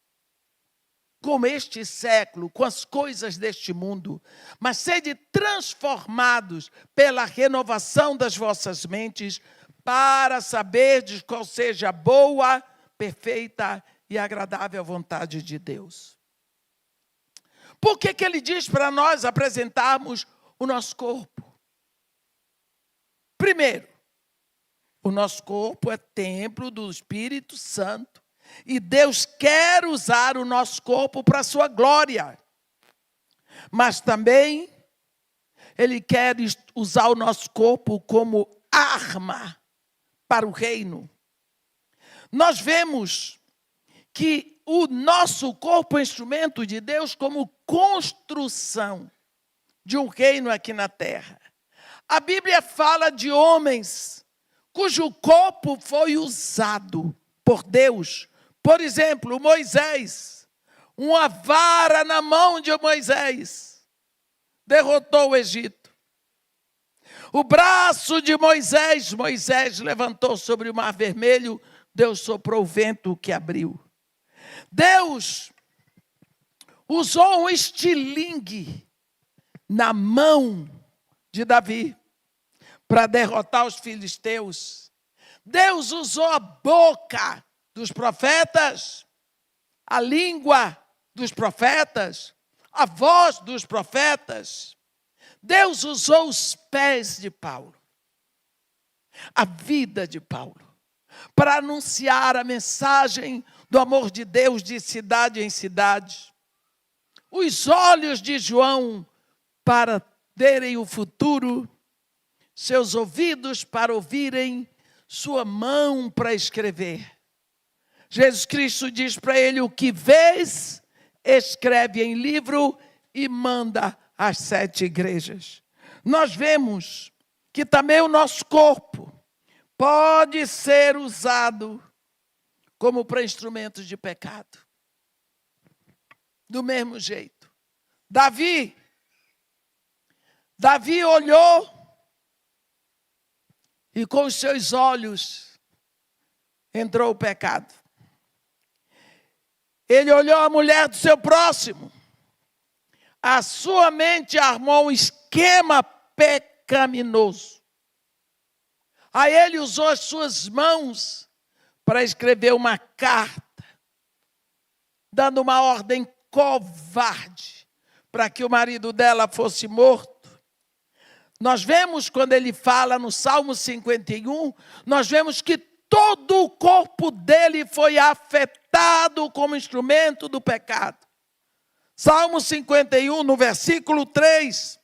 com este século, com as coisas deste mundo, mas sede transformados pela renovação das vossas mentes, para saberdes qual seja a boa, perfeita e agradável vontade de Deus. Por que ele diz para nós apresentarmos o nosso corpo? Primeiro, o nosso corpo é templo do Espírito Santo. E Deus quer usar o nosso corpo para a sua glória. Mas também Ele quer usar o nosso corpo como arma para o reino. Nós vemos que o nosso corpo é instrumento de Deus como construção de um reino aqui na terra. A Bíblia fala de homens cujo corpo foi usado por Deus. Por exemplo, Moisés, uma vara na mão de Moisés derrotou o Egito. O braço de Moisés levantou sobre o mar vermelho, Deus soprou o vento que abriu. Deus usou um estilingue na mão de Davi para derrotar os filisteus. Deus usou a boca dos profetas, a língua dos profetas, a voz dos profetas. Deus usou os pés de Paulo, a vida de Paulo, para anunciar a mensagem do amor de Deus de cidade em cidade. Os olhos de João para verem o futuro, seus ouvidos para ouvirem, sua mão para escrever. Jesus Cristo diz para ele: o que vês, escreve em livro e manda às 7 igrejas. Nós vemos que também o nosso corpo pode ser usado como para instrumentos de pecado. Do mesmo jeito. Davi olhou e com os seus olhos entrou o pecado. Ele olhou a mulher do seu próximo. A sua mente armou um esquema pecaminoso. Aí ele usou as suas mãos para escrever uma carta dando uma ordem covarde para que o marido dela fosse morto. Nós vemos quando ele fala no Salmo 51, nós vemos que todo o corpo dele foi afetado como instrumento do pecado. Salmo 51, no versículo 3,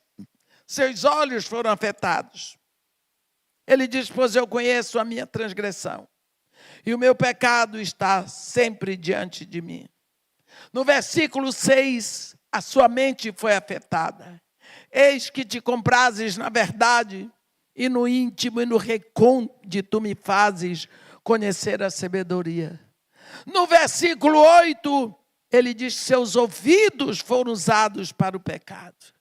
seus olhos foram afetados. Ele diz, pois eu conheço a minha transgressão, e o meu pecado está sempre diante de mim. No versículo 6, a sua mente foi afetada. Eis que te comprases na verdade, e no íntimo e no recôndito me fazes conhecer a sabedoria. No versículo 8, ele diz, seus ouvidos foram usados para o pecado.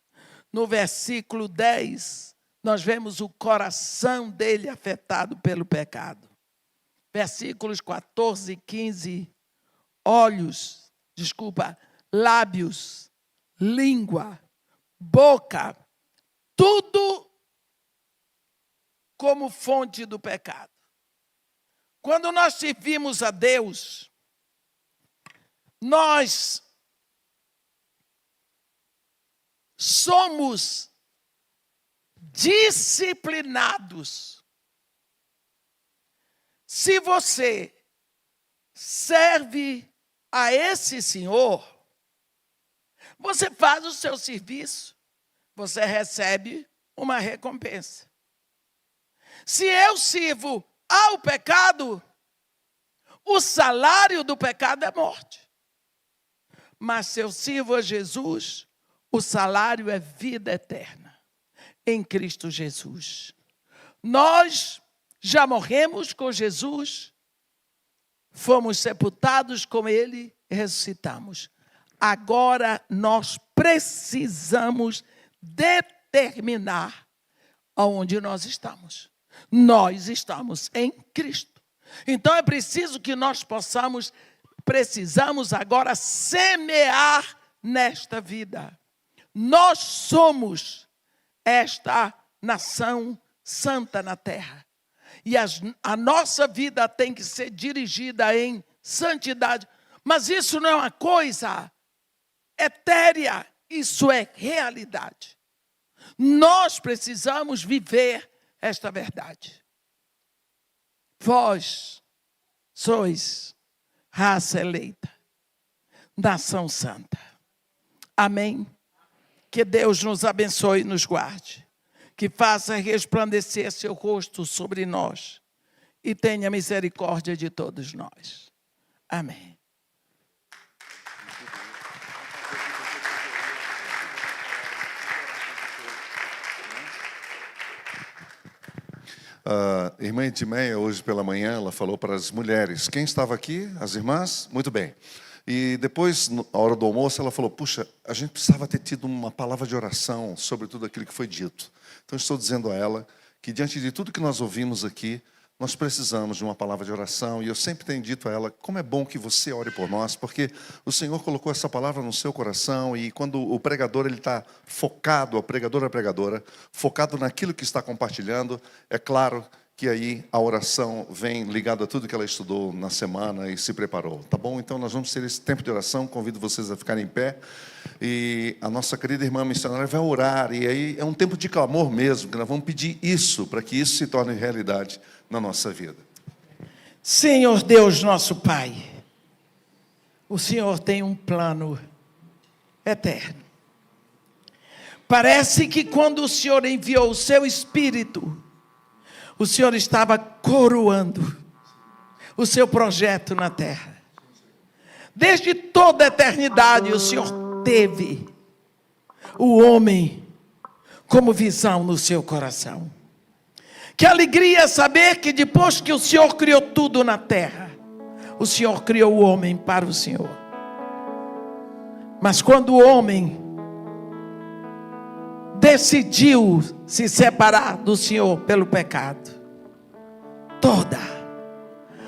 No versículo 10, nós vemos o coração dele afetado pelo pecado. Versículos 14 e 15, lábios, língua, boca, tudo como fonte do pecado. Quando nós servimos a Deus, nós somos disciplinados. Se você serve a esse Senhor, você faz o seu serviço, você recebe uma recompensa. Se eu sirvo ao pecado, o salário do pecado é morte. Mas se eu sirvo a Jesus, o salário é vida eterna, em Cristo Jesus. Nós já morremos com Jesus, fomos sepultados com Ele e ressuscitamos. Agora nós precisamos determinar aonde nós estamos. Nós estamos em Cristo. Então é preciso que nós precisamos agora semear nesta vida. Nós somos esta nação santa na terra. E a nossa vida tem que ser dirigida em santidade. Mas isso não é uma coisa etérea, isso é realidade. Nós precisamos viver esta verdade. Vós sois raça eleita, nação santa. Amém? Que Deus nos abençoe e nos guarde. Que faça resplandecer seu rosto sobre nós e tenha misericórdia de todos nós. Amém. Irmã Edmeia, hoje pela manhã, ela falou para as mulheres. Quem estava aqui? As irmãs? Muito bem. E depois, na hora do almoço, ela falou, puxa, a gente precisava ter tido uma palavra de oração sobre tudo aquilo que foi dito. Então, estou dizendo a ela que, diante de tudo que nós ouvimos aqui, nós precisamos de uma palavra de oração. E eu sempre tenho dito a ela, como é bom que você ore por nós, porque o Senhor colocou essa palavra no seu coração. E quando o pregador está focado, a pregadora, focado naquilo que está compartilhando, é claro que aí a oração vem ligada a tudo que ela estudou na semana e se preparou, tá bom? Então nós vamos ter esse tempo de oração, convido vocês a ficarem em pé, e a nossa querida irmã missionária vai orar, e aí é um tempo de clamor mesmo, que nós vamos pedir isso, para que isso se torne realidade na nossa vida. Senhor Deus nosso Pai, o Senhor tem um plano eterno. Parece que quando o Senhor enviou o seu Espírito, o Senhor estava coroando o seu projeto na terra. Desde toda a eternidade, o Senhor teve o homem como visão no seu coração. Que alegria saber que depois que o Senhor criou tudo na terra, o Senhor criou o homem para o Senhor. Mas quando o homem decidiu se separar do Senhor pelo pecado, toda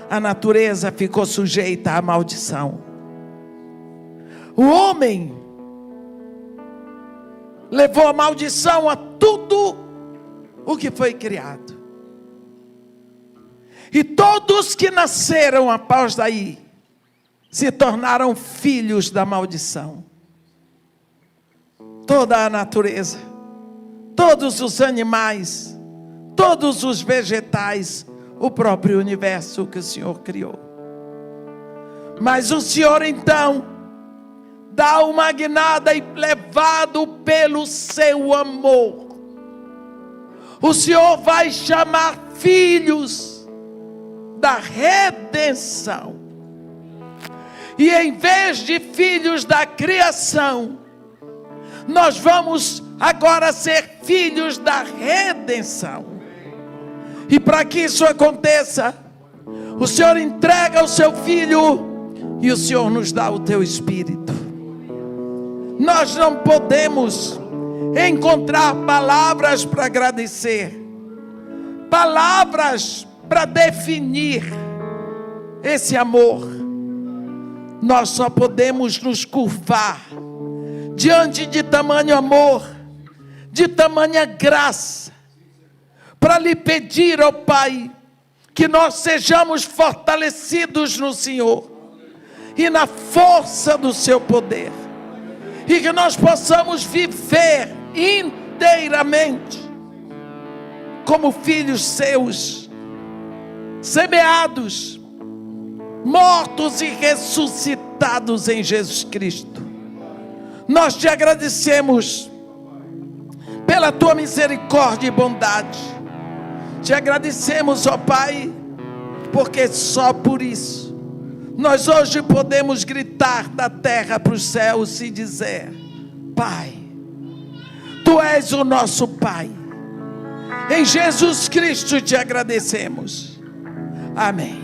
a natureza ficou sujeita à maldição. O homem levou a maldição a tudo o que foi criado. E todos que nasceram após daí se tornaram filhos da maldição. Toda a natureza, todos os animais, todos os vegetais, o próprio universo que o Senhor criou. Mas o Senhor então dá uma guinada e, levado pelo seu amor, o Senhor vai chamar filhos da redenção. E em vez de filhos da criação, nós vamos agora ser filhos da redenção. E para que isso aconteça, o Senhor entrega o seu Filho e o Senhor nos dá o teu Espírito. Nós não podemos encontrar palavras para agradecer, palavras para definir esse amor. Nós só podemos nos curvar diante de tamanho amor, de tamanha graça, para lhe pedir ao Pai que nós sejamos fortalecidos no Senhor e na força do seu poder, e que nós possamos viver inteiramente como filhos seus, semeados, mortos e ressuscitados em Jesus Cristo. Nós te agradecemos pela tua misericórdia e bondade. Te agradecemos, ó Pai, porque só por isso nós hoje podemos gritar da terra para os céus e dizer: Pai, Tu és o nosso Pai. Em Jesus Cristo te agradecemos. Amém.